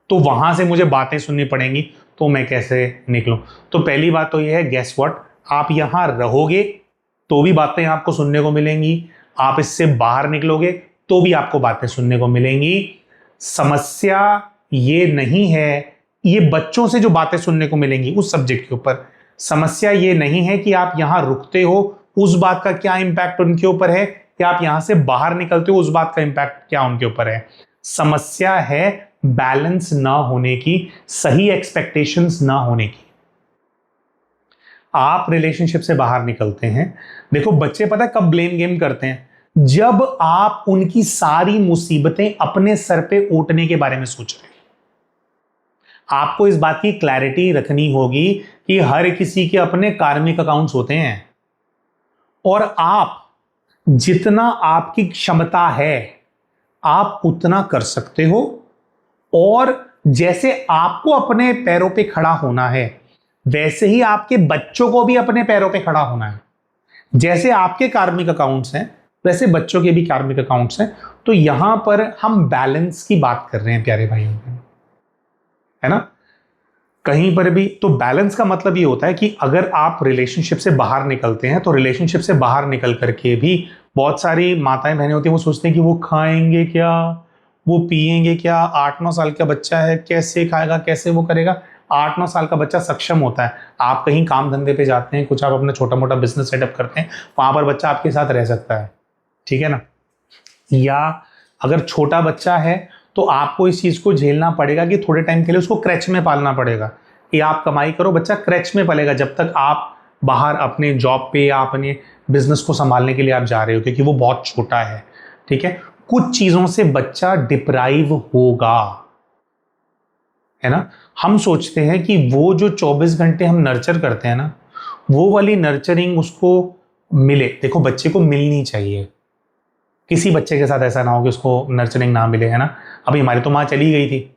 तो वहां से मुझे बातें सुननी पड़ेंगी, तो मैं कैसे निकलूं? तो पहली बात तो यह है, गेस व्हाट, आप यहां रहोगे तो भी बातें आपको सुनने को मिलेंगी, आप इससे बाहर निकलोगे तो भी आपको बातें सुनने को मिलेंगी। समस्या ये नहीं है, ये बच्चों से जो बातें सुनने को मिलेंगी उस सब्जेक्ट के ऊपर, समस्या ये नहीं है कि आप यहां रुकते हो, उस बात का क्या इंपैक्ट उनके ऊपर है, कि आप यहां से बाहर निकलते हो, उस बात का इंपैक्ट क्या उनके ऊपर है। समस्या है बैलेंस ना होने की, सही एक्सपेक्टेशंस ना होने की। आप रिलेशनशिप से बाहर निकलते हैं, देखो बच्चे पता है कब ब्लेम गेम करते हैं, जब आप उनकी सारी मुसीबतें अपने सर पे ओटने के बारे में सोच रहे हैं। आपको इस बात की क्लैरिटी रखनी होगी कि हर किसी के अपने कार्मिक अकाउंट्स होते हैं, और आप जितना आपकी क्षमता है आप उतना कर सकते हो, और जैसे आपको अपने पैरों पे खड़ा होना है वैसे ही आपके बच्चों को भी अपने पैरों पे खड़ा होना है। जैसे आपके कार्मिक अकाउंट्स हैं वैसे बच्चों के भी कार्मिक अकाउंट्स हैं। तो यहां पर हम बैलेंस की बात कर रहे हैं प्यारे भाइयों, है ना। कहीं पर भी तो बैलेंस का मतलब ये होता है कि अगर आप रिलेशनशिप से बाहर निकलते हैं तो रिलेशनशिप से बाहर निकल करके भी बहुत सारी माताएं बहनें होती हैं, वो सोचते हैं कि वो खाएंगे क्या, वो पिएंगे क्या, 8-9 साल का बच्चा है, कैसे खाएगा, कैसे वो करेगा। 8-9 साल का बच्चा सक्षम होता है, आप कहीं काम धंधे पे जाते हैं, कुछ आप अपना छोटा मोटा बिजनेस सेटअप करते हैं, वहां पर बच्चा आपके साथ रह सकता है, ठीक है ना। या अगर छोटा बच्चा है तो आपको इस चीज को झेलना पड़ेगा कि थोड़े टाइम के लिए उसको क्रैच में पालना पड़ेगा, कि आप कमाई करो, बच्चा क्रैच में पलेगा जब तक आप बाहर अपने जॉब पे या अपने बिजनेस को संभालने के लिए आप जा रहे हो, क्योंकि वो बहुत छोटा है, ठीक है। कुछ चीजों से बच्चा डिप्राइव होगा, है ना। हम सोचते हैं कि वो जो 24 घंटे हम नर्चर करते हैं ना, वो वाली नर्चरिंग उसको मिले। देखो बच्चे को मिलनी चाहिए, किसी बच्चे के साथ ऐसा ना हो कि उसको नर्चरिंग ना मिले, है ना। अभी हमारी तो माँ चली गई थी,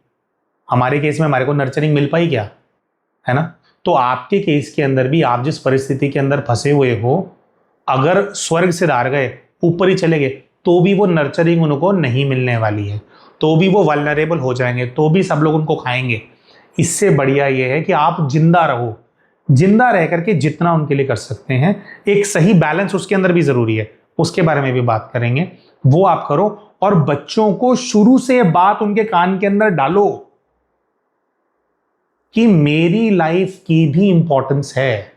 हमारे केस में हमारे को नर्चरिंग मिल पाई क्या, है ना। तो आपके केस के अंदर भी आप जिस परिस्थिति के अंदर फंसे हुए हो, अगर स्वर्ग से दार गए, ऊपर ही चले गए, तो भी वो नर्चरिंग उनको नहीं मिलने वाली है, तो भी वो वल्नरेबल हो जाएंगे, तो भी सब लोग उनको खाएंगे। इससे बढ़िया ये है कि आप जिंदा रहो, जिंदा रह करके जितना उनके लिए कर सकते हैं, एक सही बैलेंस उसके अंदर भी जरूरी है, उसके बारे में भी बात करेंगे, वो आप करो। और बच्चों को शुरू से बात उनके कान के अंदर डालो कि मेरी लाइफ की भी इंपॉर्टेंस है,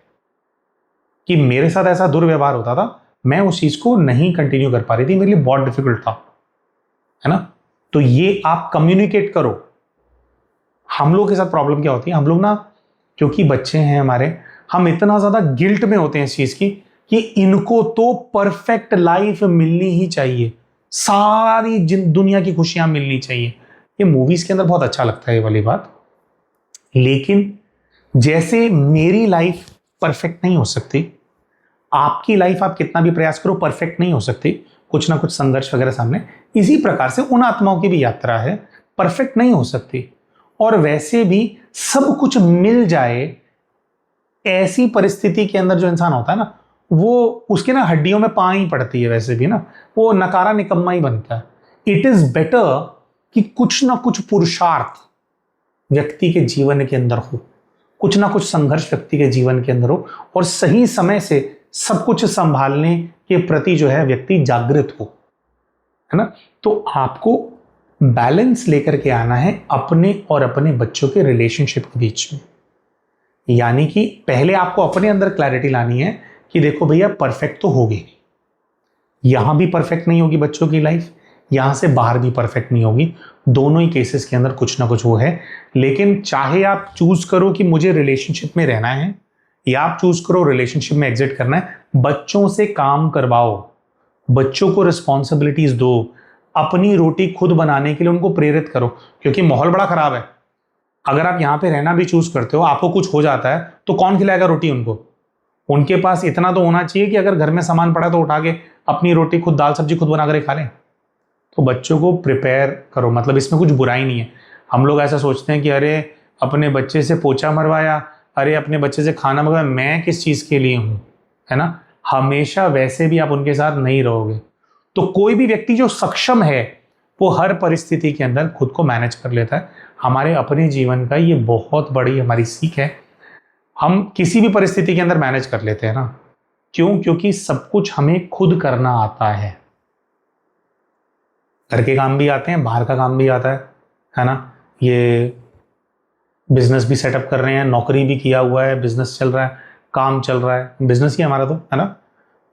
कि मेरे साथ ऐसा दुर्व्यवहार होता था, मैं उस चीज को नहीं कंटिन्यू कर पा रही थी, मेरे लिए बहुत डिफिकल्ट था, है ना। तो ये आप कम्युनिकेट करो। हम लोग के साथ प्रॉब्लम क्या होती है, हम लोग ना, क्योंकि बच्चे हैं हमारे, हम इतना ज्यादा गिल्ट में होते हैं इस चीज की कि इनको तो परफेक्ट लाइफ मिलनी ही चाहिए, सारी दुनिया की खुशियां मिलनी चाहिए। ये मूवीज के अंदर बहुत अच्छा लगता है ये वाली बात, लेकिन जैसे मेरी लाइफ परफेक्ट नहीं हो सकती, आपकी लाइफ आप कितना भी प्रयास करो परफेक्ट नहीं हो सकती, कुछ ना कुछ संघर्ष वगैरह सामने, इसी प्रकार से उन आत्माओं की भी यात्रा है, परफेक्ट नहीं हो सकती। और वैसे भी सब कुछ मिल जाए, ऐसी परिस्थिति के अंदर जो इंसान होता है ना, वो उसके ना हड्डियों में पां ही पड़ती है, वैसे भी ना वो नकारा निकम्मा ही बनता है। इट इज बेटर कि कुछ ना कुछ पुरुषार्थ व्यक्ति के जीवन के अंदर हो, कुछ ना कुछ संघर्ष व्यक्ति के जीवन के अंदर हो, और सही समय से सब कुछ संभालने के प्रति जो है व्यक्ति जागृत हो, है ना। तो आपको बैलेंस लेकर के आना है अपने और अपने बच्चों के रिलेशनशिप के बीच में। यानी कि पहले आपको अपने अंदर क्लैरिटी लानी है कि देखो भैया परफेक्ट तो होगी, यहां भी परफेक्ट नहीं होगी बच्चों की लाइफ, यहां से बाहर भी परफेक्ट नहीं होगी, दोनों ही केसेस के अंदर कुछ ना कुछ वो है। लेकिन चाहे आप चूज करो कि मुझे रिलेशनशिप में रहना है, या आप चूज करो रिलेशनशिप में एग्जिट करना है, बच्चों से काम करवाओ, बच्चों को रिस्पॉन्सिबिलिटीज दो, अपनी रोटी खुद बनाने के लिए उनको प्रेरित करो। क्योंकि माहौल बड़ा खराब है, अगर आप यहां पे रहना भी चूज करते हो, आपको कुछ हो जाता है तो कौन खिलाएगा रोटी उनको। उनके पास इतना तो होना चाहिए कि अगर घर में सामान पड़ा तो उठा के अपनी रोटी खुद, दाल सब्जी खुद बना कर खा लें। तो बच्चों को प्रिपेयर करो, मतलब इसमें कुछ बुराई नहीं है। हम लोग ऐसा सोचते हैं कि अरे अपने बच्चे से पोछा मरवाया, अरे अपने बच्चे से खाना मंगवाया, मैं किस चीज के लिए हूं, है ना। हमेशा वैसे भी आप उनके साथ नहीं रहोगे। तो कोई भी व्यक्ति जो सक्षम है वो हर परिस्थिति के अंदर खुद को मैनेज कर लेता है। हमारे अपने जीवन का ये बहुत बड़ी हमारी सीख है, हम किसी भी परिस्थिति के अंदर मैनेज कर लेते हैं ना। क्यों? क्योंकि सब कुछ हमें खुद करना आता है। घर के काम भी आते हैं, बाहर का काम भी आता है ना। ये बिजनेस भी सेटअप कर रहे हैं, नौकरी भी किया हुआ है, बिजनेस चल रहा है, काम चल रहा है, बिजनेस ही हमारा तो, है ना।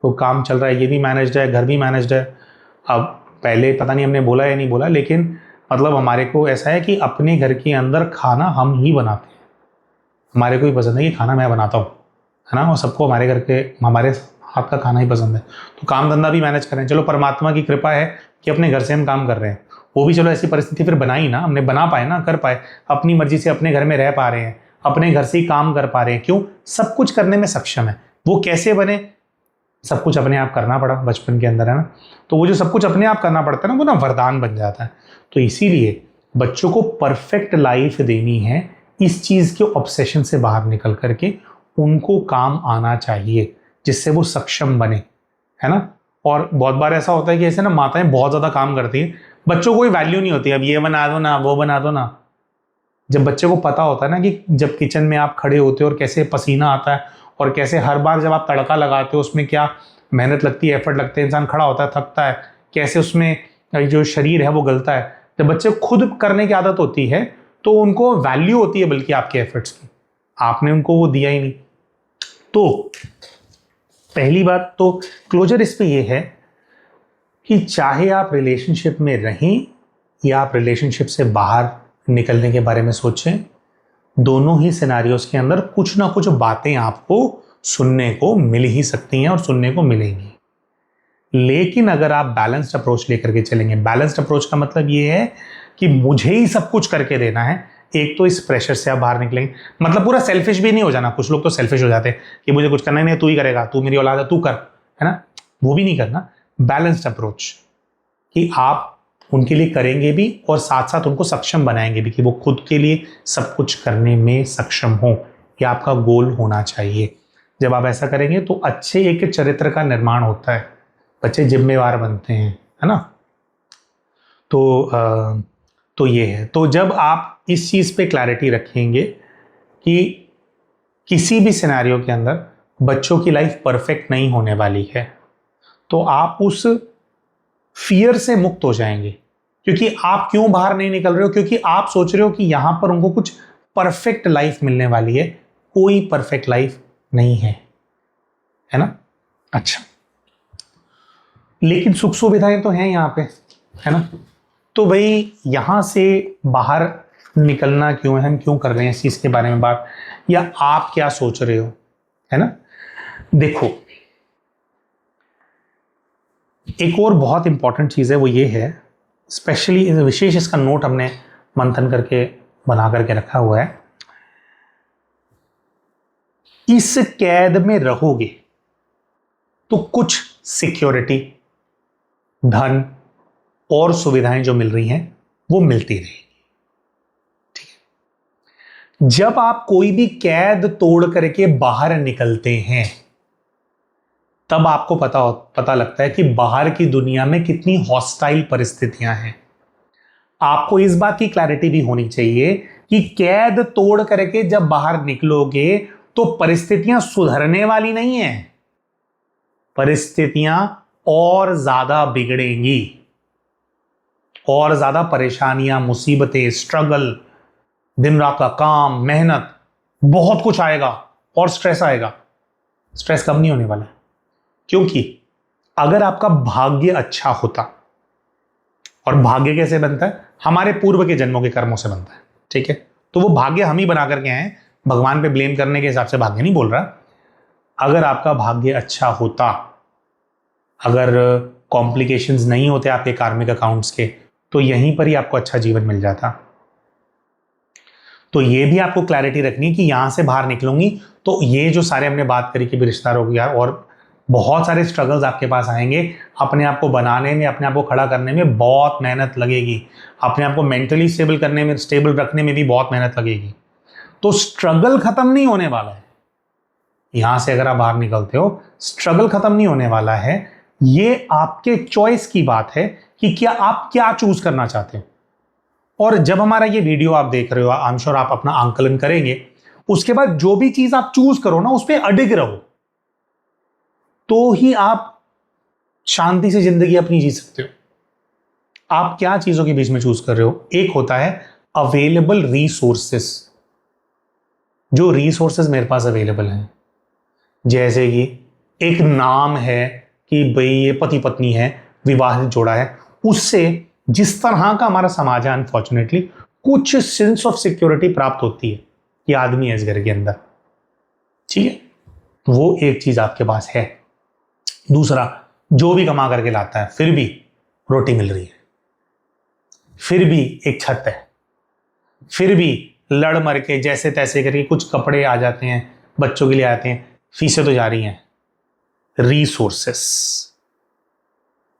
तो काम चल रहा है, ये भी मैनेज्ड है, घर भी मैनेज्ड है। अब पहले पता नहीं हमने बोला या नहीं बोला, लेकिन मतलब हमारे को ऐसा है कि अपने घर के अंदर खाना हम ही बनाते हैं। हमारे को ही पसंद है कि खाना मैं बनाता हूँ, है ना। और सबको हमारे घर के, हमारे हाथ का खाना ही पसंद है। तो काम धंधा भी मैनेज करें। चलो परमात्मा की कृपा है कि अपने घर से हम काम कर रहे हैं, वो भी चलो ऐसी परिस्थिति फिर बनाई ना, हमने बना पाए ना, कर पाए, अपनी मर्जी से अपने घर में रह पा रहे हैं, अपने घर से ही काम कर पा रहे हैं। क्यों? सब कुछ करने में सक्षम है। वो कैसे बने? सब कुछ अपने आप करना पड़ा बचपन के अंदर, है ना। तो वो जो सब कुछ अपने आप करना पड़ता है ना, वो ना वरदान बन जाता है। तो इसीलिए बच्चों को परफेक्ट लाइफ देनी है, इस चीज के ऑब्सेशन से बाहर निकल करके उनको काम आना चाहिए, जिससे वो सक्षम बने, है ना। और बहुत बार ऐसा होता है कि ऐसे ना माताएं बहुत ज्यादा काम करती हैं, बच्चों को कोई वैल्यू नहीं होती, अब ये बना दो ना, वो बना दो ना। जब बच्चे को पता होता है ना कि जब किचन में आप खड़े होते हो और कैसे पसीना आता है, और कैसे हर बार जब आप तड़का लगाते हो उसमें क्या मेहनत लगती है, एफर्ट लगते हैं, इंसान खड़ा होता है, थकता है, कैसे उसमें जो शरीर है वो गलता है। जब बच्चे खुद करने की आदत होती है तो उनको वैल्यू होती है बल्कि आपके एफर्ट्स की, आपने उनको वो दिया ही नहीं। तो पहली बात तो क्लोजर इस पे ये है कि चाहे आप रिलेशनशिप में रहें या आप रिलेशनशिप से बाहर निकलने के बारे में सोचें, दोनों ही सिनेरियोस के अंदर कुछ ना कुछ बातें आपको सुनने को मिल ही सकती हैं और सुनने को मिलेंगी। लेकिन अगर आप बैलेंस्ड अप्रोच लेकर के चलेंगे, बैलेंस्ड अप्रोच का मतलब ये है कि मुझे ही सब कुछ करके देना है, एक तो इस प्रेशर से आप बाहर निकलेंगे, मतलब पूरा सेल्फिश भी नहीं हो जाना। कुछ लोग तो सेल्फिश हो जाते हैं कि मुझे कुछ करना ही नहीं, तू ही करेगा, तू मेरी औलाद है, तू कर, है ना, वो भी नहीं करना। बैलेंस्ड अप्रोच कि आप उनके लिए करेंगे भी और साथ साथ उनको सक्षम बनाएंगे भी कि वो खुद के लिए सब कुछ करने में सक्षम हो। ये आपका गोल होना चाहिए। जब आप ऐसा करेंगे तो अच्छे एक चरित्र का निर्माण होता है, बच्चे जिम्मेवार बनते हैं, है ना। तो ये है। तो जब आप इस चीज़ पे क्लैरिटी रखेंगे कि किसी भी सिनेरियो के अंदर बच्चों की लाइफ परफेक्ट नहीं होने वाली है, तो आप उस फियर से मुक्त हो जाएंगे। क्योंकि आप क्यों बाहर नहीं निकल रहे हो? क्योंकि आप सोच रहे हो कि यहां पर उनको कुछ परफेक्ट लाइफ मिलने वाली है। कोई परफेक्ट लाइफ नहीं है ना। अच्छा, लेकिन सुख सुविधाएं तो हैं यहाँ पे, है ना। तो भाई यहां से बाहर निकलना क्यों है, हम क्यों कर रहे हैं इस चीज के बारे में बात, या आप क्या सोच रहे हो, है ना। देखो, एक और बहुत इंपॉर्टेंट चीज है, वो ये है, स्पेशली विशेष इसका नोट हमने मंथन करके बना करके रखा हुआ है। इस कैद में रहोगे तो कुछ सिक्योरिटी, धन और सुविधाएं जो मिल रही हैं वो मिलती रहेगी। ठीक है। जब आप कोई भी कैद तोड़ करके बाहर निकलते हैं तब आपको पता लगता है कि बाहर की दुनिया में कितनी हॉस्टाइल परिस्थितियां हैं। आपको इस बात की क्लैरिटी भी होनी चाहिए कि कैद तोड़ करके जब बाहर निकलोगे तो परिस्थितियां सुधरने वाली नहीं है, परिस्थितियां और ज्यादा बिगड़ेंगी, और ज्यादा परेशानियां, मुसीबतें, स्ट्रगल, दिन रात का काम, मेहनत, बहुत कुछ आएगा और स्ट्रेस आएगा। स्ट्रेस कम नहीं होने वाला है, क्योंकि अगर आपका भाग्य अच्छा होता, और भाग्य कैसे बनता है, हमारे पूर्व के जन्मों के कर्मों से बनता है, ठीक है। तो वो भाग्य हम ही बना करके आए हैं, भगवान पे ब्लेम करने के हिसाब से भाग्य नहीं बोल रहा। अगर आपका भाग्य अच्छा होता, अगर कॉम्प्लिकेशंस नहीं होते आपके कार्मिक अकाउंट्स के, तो यहीं पर ही आपको अच्छा जीवन मिल जाता। तो ये भी आपको क्लैरिटी रखनी है कि यहां से बाहर निकलूंगी तो ये जो सारे हमने बात करी कि रिश्ता हो गया, और बहुत सारे स्ट्रगल्स आपके पास आएंगे, अपने आप को बनाने में, अपने आप को खड़ा करने में बहुत मेहनत लगेगी, अपने आप को मेंटली स्टेबल करने में, स्टेबल रखने में भी बहुत मेहनत लगेगी। तो स्ट्रगल खत्म नहीं होने वाला है। यहां से अगर आप बाहर निकलते हो, स्ट्रगल खत्म नहीं होने वाला है। ये आपके चॉइस की बात है कि क्या आप क्या चूज करना चाहते हो। और जब हमारा ये वीडियो आप देख रहे हो, आई एम श्योर आप अपना आंकलन करेंगे, उसके बाद जो भी चीज आप चूज करो ना, उस पर अडिग रहो, तो ही आप शांति से जिंदगी अपनी जी सकते हो। आप क्या चीजों के बीच में चूज कर रहे हो? एक होता है अवेलेबल रिसोर्सेस, जो रिसोर्सेस मेरे पास अवेलेबल हैं, जैसे कि एक नाम है कि भाई ये पति पत्नी है, विवाहित जोड़ा है, उससे जिस तरह का हमारा समाज है, अनफॉर्चुनेटली कुछ सेंस ऑफ सिक्योरिटी प्राप्त होती है कि आदमी है इस घर के अंदर, ठीक है। वो एक चीज आपके पास है। दूसरा, जो भी कमा करके लाता है फिर भी रोटी मिल रही है, फिर भी एक छत है, फिर भी लड़ मर के जैसे तैसे करके कुछ कपड़े आ जाते हैं, बच्चों के लिए आते हैं, फीसें तो जा रही हैं। रिसोर्सेस,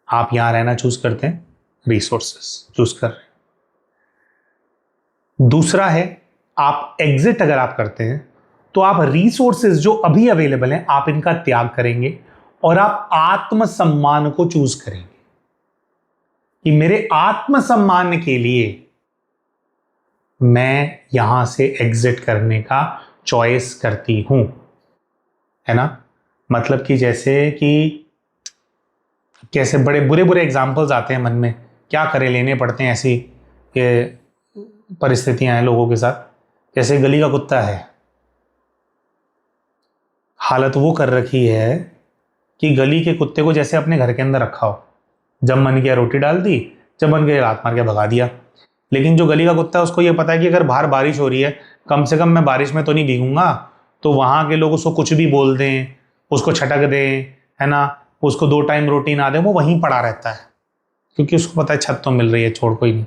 आप यहां रहना चूज करते हैं, रिसोर्सेस चूज कर रहे हैं। दूसरा है, आप एग्जिट अगर आप करते हैं तो आप रिसोर्सेज जो अभी अवेलेबल हैं आप इनका त्याग करेंगे और आप आत्मसम्मान को चूज करेंगे कि मेरे आत्मसम्मान के लिए मैं यहां से एग्जिट करने का चॉइस करती हूं, है ना। मतलब कि जैसे कि कैसे बड़े बुरे बुरे एग्जाम्पल्स आते हैं मन में, क्या करें, लेने पड़ते हैं, ऐसी ये परिस्थितियां हैं लोगों के साथ। जैसे गली का कुत्ता है, हालत वो कर रखी है कि गली के कुत्ते को जैसे अपने घर के अंदर रखा हो, जब मन किया रोटी डाल दी, जब मन किया लात मार के भगा दिया। लेकिन जो गली का कुत्ता है उसको ये पता है कि अगर बाहर बारिश हो रही है, कम से कम मैं बारिश में तो नहीं भीगूंगा, तो वहां के लोग उसको कुछ भी बोल दें, उसको छटक दें, है ना, उसको 2 टाइम रोटी ना दें, वो वहीं पड़ा रहता है, क्योंकि उसको पता है छत तो मिल रही है, छोड़ कोई नहीं।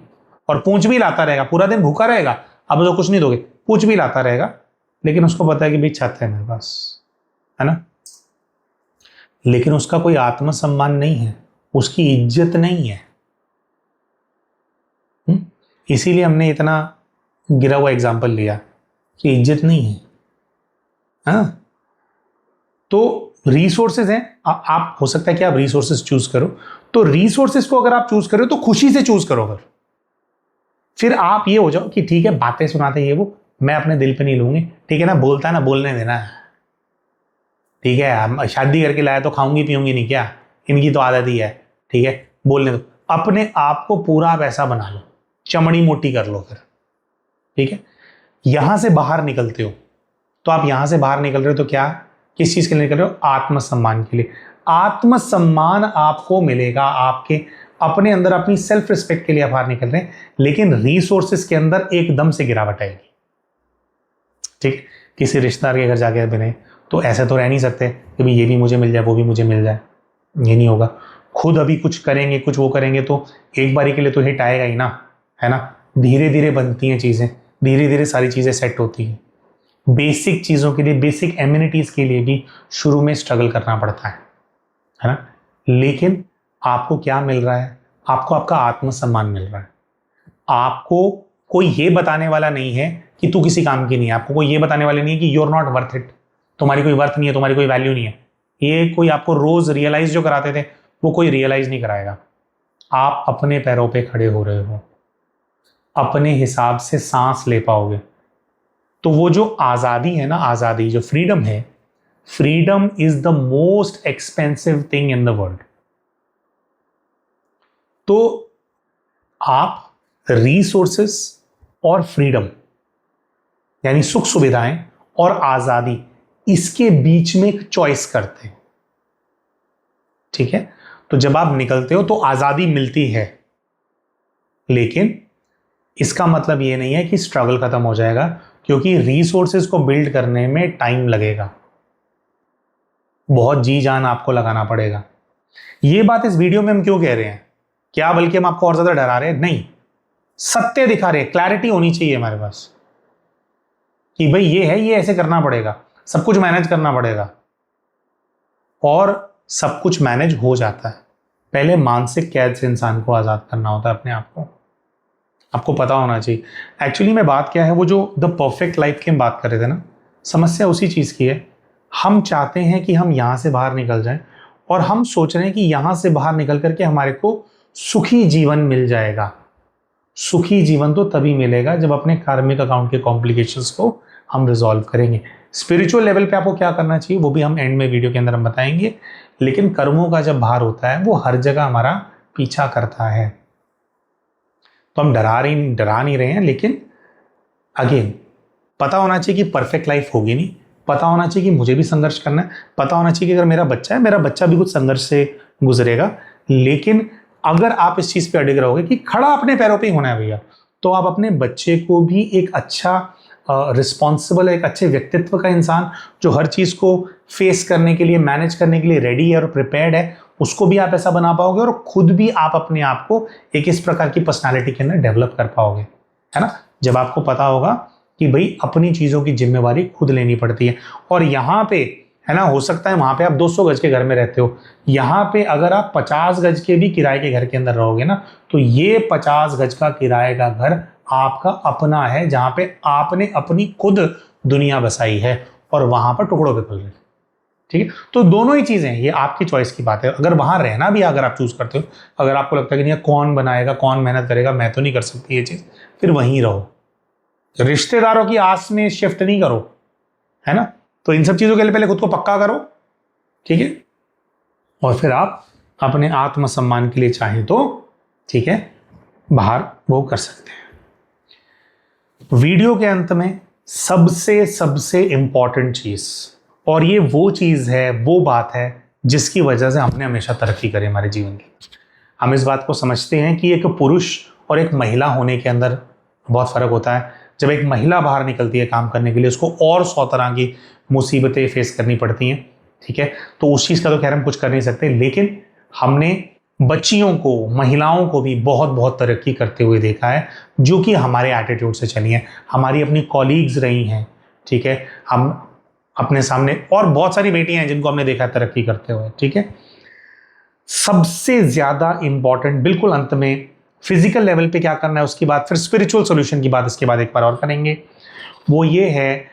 और पूंछ भी लाता रहेगा, पूरा दिन भूखा रहेगा, अब तो कुछ नहीं दोगे, कुछ भी लाता रहेगा, लेकिन उसको पता है कि भाई छत है मेरे पास, है ना। लेकिन उसका कोई आत्मसम्मान नहीं है, उसकी इज्जत नहीं है। इसीलिए हमने इतना गिरा हुआ एग्जाम्पल लिया कि इज्जत नहीं है। हाँ, तो रिसोर्सेज हैं, आप हो सकता है कि आप रिसोर्सेज चूज करो, तो रिसोर्सेज को अगर आप चूज करो तो खुशी से चूज करो। फिर आप ये हो जाओ कि ठीक है बातें सुनाते ये वो, मैं अपने दिल पे नहीं लूंगी, ठीक है ना, बोलता है ना बोलने देना, ठीक है, हम शादी करके लाया तो खाऊंगी पीऊंगी नहीं क्या, इनकी तो आदत ही है, ठीक है, बोलने दो। अपने आप को पूरा पैसा बना लो, चमड़ी मोटी कर लो फिर, ठीक है। यहां से बाहर निकलते हो तो आप यहां से बाहर निकल रहे हो तो क्या, किस चीज के लिए निकल रहे हो, आत्मसम्मान के लिए। आत्मसम्मान आपको मिलेगा आपके अपने अंदर, अपनी सेल्फ रिस्पेक्ट के लिए बाहर निकल रहे हैं, लेकिन रिसोर्सेस के अंदर एकदम से गिरावट आएगी, ठीक। किसी रिश्तेदार के घर जाके बने तो ऐसे तो रह नहीं सकते कि भाई ये भी मुझे मिल जाए वो भी मुझे मिल जाए, ये नहीं होगा। खुद अभी कुछ करेंगे, कुछ वो करेंगे तो एक बारी के लिए तो हिट आएगा ही ना, है ना। धीरे धीरे बनती हैं चीजें, धीरे धीरे सारी चीजें सेट होती हैं। बेसिक चीजों के लिए, बेसिक एमिनिटीज के लिए भी शुरू में स्ट्रगल करना पड़ता है ना। लेकिन आपको क्या मिल रहा है, आपको आपका आत्मसम्मान मिल रहा है। आपको कोई ये बताने वाला नहीं है कि तू किसी काम की नहीं है, आपको कोई ये बताने वाला नहीं है कि you are not worth it, तुम्हारी कोई वर्थ नहीं है, तुम्हारी कोई वैल्यू नहीं है। ये कोई आपको रोज रियलाइज जो कराते थे वो कोई रियलाइज नहीं कराएगा। आप अपने पैरों पे खड़े हो रहे हो, अपने हिसाब से सांस ले पाओगे, तो वो जो आजादी है ना, आजादी जो फ्रीडम है, freedom is the most expensive thing in the world. तो आप रिसोर्सेस और फ्रीडम यानी सुख सुविधाएं और आजादी, इसके बीच में एक चॉइस करते हैं, ठीक है। तो जब आप निकलते हो तो आजादी मिलती है, लेकिन इसका मतलब ये नहीं है कि स्ट्रगल खत्म हो जाएगा, क्योंकि रिसोर्सेज को बिल्ड करने में टाइम लगेगा, बहुत जी जान आपको लगाना पड़ेगा। ये बात इस वीडियो में हम क्यों कह रहे हैं, क्या बल्कि हम आपको और ज्यादा डरा रहे हैं, नहीं, सत्य दिखा रहे हैं, क्लैरिटी होनी चाहिए हमारे पास कि भाई ये है, ये ऐसे करना पड़ेगा, सब कुछ मैनेज करना पड़ेगा, और सब कुछ मैनेज हो जाता है। पहले मानसिक कैद से इंसान को आजाद करना होता है अपने आप को, आपको पता होना चाहिए। एक्चुअली में बात क्या है, वो जो द परफेक्ट लाइफ की हम बात कर रहे थे ना, समस्या उसी चीज की है। हम चाहते हैं कि हम यहां से बाहर निकल जाएं, और हम सोच रहे हैं कि यहां से बाहर निकल करके हमारे को सुखी जीवन मिल जाएगा। सुखी जीवन तो तभी मिलेगा जब अपने कार्मिक अकाउंट के कॉम्प्लिकेशंस को हम रिजॉल्व करेंगे। स्पिरिचुअल लेवल पे आपको क्या करना चाहिए वो भी हम एंड में वीडियो के अंदर हम बताएंगे, लेकिन कर्मों का जब भार होता है वो हर जगह हमारा पीछा करता है। तो हम डरा नहीं रहे हैं, लेकिन अगेन पता होना चाहिए कि परफेक्ट लाइफ होगी नहीं, पता होना चाहिए कि मुझे भी संघर्ष करना है, पता होना चाहिए कि अगर मेरा बच्चा है, मेरा बच्चा भी कुछ संघर्ष से गुजरेगा। लेकिन अगर आप इस चीज पे अडिग रहोगे कि खड़ा अपने पैरों पे ही होना है भैया, तो आप अपने बच्चे को भी एक अच्छा रिस्पॉन्सिबल, एक अच्छे व्यक्तित्व का इंसान जो हर चीज को फेस करने के लिए, मैनेज करने के लिए रेडी है और प्रिपेयर्ड है, उसको भी आप ऐसा बना पाओगे, और खुद भी आप अपने आप को एक इस प्रकार की पर्सनालिटी के अंदर डेवलप कर पाओगे, है ना। जब आपको पता होगा कि भाई अपनी चीजों की जिम्मेवारी खुद लेनी पड़ती है। और यहाँ पे है ना, हो सकता है वहां पे आप 200 गज के घर में रहते हो, यहाँ पे अगर आप 50 गज के भी किराए के घर के अंदर रहोगे ना, तो ये 50 गज का किराए का घर आपका अपना है, जहां पे आपने अपनी खुद दुनिया बसाई है, और वहां पर टुकड़ों पे पल रहे, ठीक है। तो दोनों ही चीजें हैं, ये आपकी चॉइस की बात है। अगर वहां रहना भी अगर आप चूज करते हो, अगर आपको लगता है कि नहीं कौन बनाएगा, कौन मेहनत करेगा, मैं तो नहीं कर सकती ये चीज, फिर वहीं रहो, रिश्तेदारों की आस में शिफ्ट नहीं करो, है ना। तो इन सब चीजों के लिए पहले खुद को पक्का करो, ठीक है, और फिर आप अपने आत्मसम्मान के लिए चाहें तो ठीक है बाहर वो कर सकते हैं। वीडियो के अंत में सबसे इंपॉर्टेंट चीज, और ये वो चीज है, वो बात है जिसकी वजह से हमने हमेशा तरक्की करी हमारे जीवन की। हम इस बात को समझते हैं कि एक पुरुष और एक महिला होने के अंदर बहुत फर्क होता है। जब एक महिला बाहर निकलती है काम करने के लिए, उसको और 100 तरह की मुसीबतें फेस करनी पड़ती हैं, ठीक है। तो उस चीज का तो खैर हम कुछ कर नहीं सकते, लेकिन हमने बच्चियों को, महिलाओं को भी बहुत बहुत तरक्की करते हुए देखा है, जो कि हमारे एटीट्यूड से चली हैं, हमारी अपनी कॉलीग्स रही हैं, ठीक है। हम अपने सामने और बहुत सारी बेटियां हैं जिनको हमने देखा है तरक्की करते हुए, ठीक है। सबसे ज्यादा इंपॉर्टेंट, बिल्कुल अंत में, फिजिकल लेवल पे क्या करना है उसकी बात, फिर स्पिरिचुअल सॉल्यूशन की बात इसके बाद एक बार और करेंगे। वो ये है,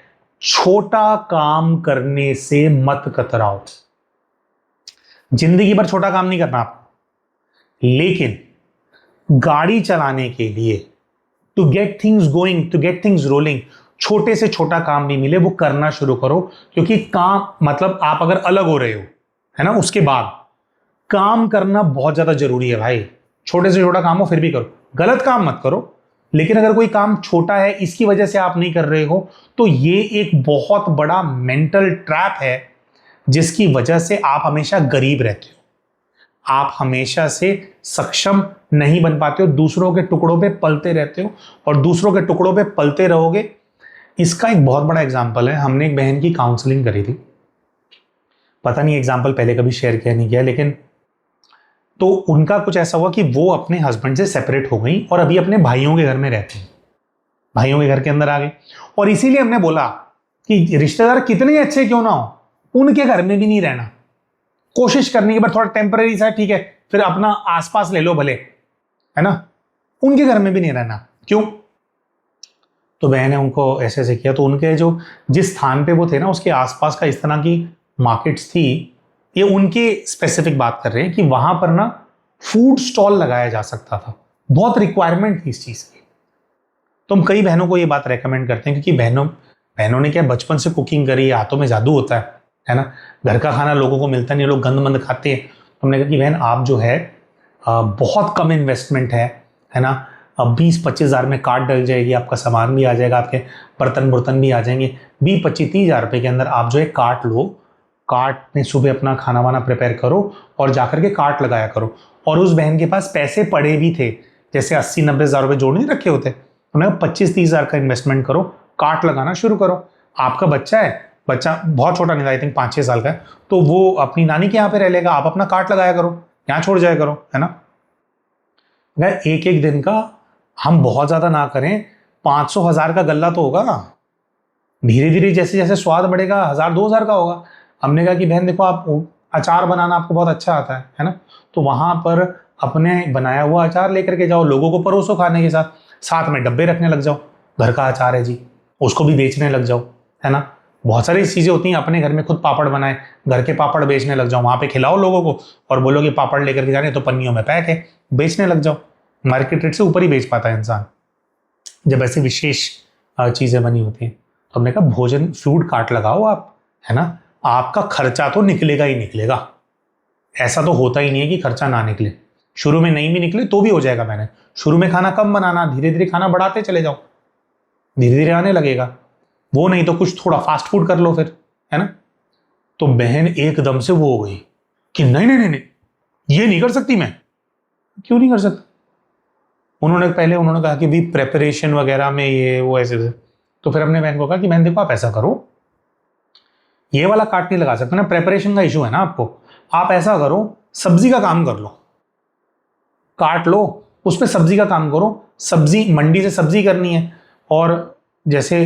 छोटा काम करने से मत कतराओ। जिंदगी भर छोटा काम नहीं करना आपको, लेकिन गाड़ी चलाने के लिए, to get things going, to get things rolling, छोटे से छोटा काम भी मिले वो करना शुरू करो। क्योंकि काम मतलब आप अगर अलग हो रहे हो, है ना, उसके बाद काम करना बहुत ज्यादा जरूरी है भाई। छोटे से छोटा काम हो फिर भी करो, गलत काम मत करो, लेकिन अगर कोई काम छोटा है इसकी वजह से आप नहीं कर रहे हो, तो ये एक बहुत बड़ा मेंटल ट्रैप है, जिसकी वजह से आप हमेशा गरीब रहते हो, आप हमेशा से सक्षम नहीं बन पाते हो, दूसरों के टुकड़ों पे पलते रहते हो, और दूसरों के टुकड़ों पे पलते रहोगे। इसका एक बहुत बड़ा एग्जाम्पल है, हमने एक बहन की काउंसलिंग करी थी, पता नहीं एग्जाम्पल पहले कभी शेयर किया नहीं किया, लेकिन तो उनका कुछ ऐसा हुआ कि वो अपने हस्बैंड से सेपरेट हो गई और अभी अपने भाइयों के घर में रहती हैं, भाइयों के घर के अंदर आ गई। और इसीलिए हमने बोला कि रिश्तेदार कितने अच्छे क्यों ना हो, उनके घर में भी नहीं रहना, कोशिश करनी है, बट थोड़ा टेम्पररी सा ठीक है, फिर अपना आसपास ले लो भले, है ना, उनके घर में भी नहीं रहना। क्यों? तो बहन ने उनको ऐसे ऐसे किया, तो उनके जो जिस स्थान पे वो थे ना, उसके आसपास का इस तरह की मार्केट्स थी, ये उनके स्पेसिफिक बात कर रहे हैं कि वहां पर ना फूड स्टॉल लगाया जा सकता था, बहुत रिक्वायरमेंट थी इस चीज की। तो हम कई बहनों को ये बात रेकमेंड करते हैं, क्योंकि बहनों ने क्या बचपन से कुकिंग करी है, हाथों में जादू होता है ना, घर का खाना लोगों को मिलता नहीं, लोग गंद मंद खाते हैं। तो हमने कहा कि बहन आप जो है बहुत कम इन्वेस्टमेंट है ना, अब 20-25 हज़ार में कार्ट डल जाएगी, आपका सामान भी आ जाएगा, आपके बर्तन बुर्तन भी आ जाएंगे, 20-25-30 हज़ार रुपये के अंदर आप जो है कार्ट लो, कार्ट में सुबह अपना खाना वाना प्रिपेयर करो और जाकर के कार्ट लगाया करो। और उस बहन के पास पैसे पड़े भी थे, जैसे 80-90 हज़ार रुपये जोड़ नहीं रखे होते, उन्हें 25-30 हज़ार का इन्वेस्टमेंट करो, कार्ट लगाना शुरू करो। आपका बच्चा है, बच्चा बहुत छोटा नहीं था, आई थिंक 5-6 साल का है, तो वो अपनी नानी के यहाँ पे रह लेगा, आप अपना कार्ट लगाया करो, यहाँ छोड़ जाया करो, है ना। एक एक दिन का हम बहुत ज्यादा ना करें, 500-1000 का गल्ला तो होगा, धीरे धीरे जैसे जैसे स्वाद बढ़ेगा 1000-2000 का होगा। हमने कहा कि बहन देखो, आप अचार बनाना आपको बहुत अच्छा आता है ना, तो वहां पर अपने बनाया हुआ अचार लेकर के जाओ, लोगों को परोसो खाने के साथ, साथ में डब्बे रखने लग जाओ, घर का अचार है जी, उसको भी बेचने लग जाओ, है ना। बहुत सारी चीजें होती हैं, अपने घर में खुद पापड़ बनाए, घर के पापड़ बेचने लग जाओ, वहां पे खिलाओ लोगों को और बोलो कि पापड़ लेकर के जाने, तो पन्नियों में पैक है, बेचने लग जाओ। मार्केट रेट से ऊपर ही बेच पाता है इंसान जब ऐसी विशेष चीजें बनी होती हैं। तो हमने कहा भोजन फूड कार्ट लगाओ आप, है ना, आपका खर्चा तो निकलेगा ही निकलेगा, ऐसा तो होता ही नहीं है कि खर्चा ना निकले। शुरू में नहीं भी निकले तो भी हो जाएगा। मैंने शुरू में खाना कम बनाना, धीरे धीरे खाना बढ़ाते चले जाओ, धीरे धीरे आने लगेगा। वो नहीं तो कुछ थोड़ा फास्ट फूड कर लो फिर, है ना। तो बहन एकदम से वो हो गई कि नहीं नहीं नहीं नहीं, ये नहीं कर सकती मैं। क्यों नहीं कर सकती? उन्होंने कहा कि भी प्रेपरेशन वगैरह में ये वो ऐसे। तो फिर हमने बहन को कहा कि बहन देखो, आप ऐसा करो, ये वाला काट नहीं लगा सकते ना, प्रेपरेशन का इशू है ना आपको, आप ऐसा करो, सब्जी का काम कर लो, काट लो, उसमें सब्जी का काम करो। सब्जी मंडी से सब्जी करनी है, और जैसे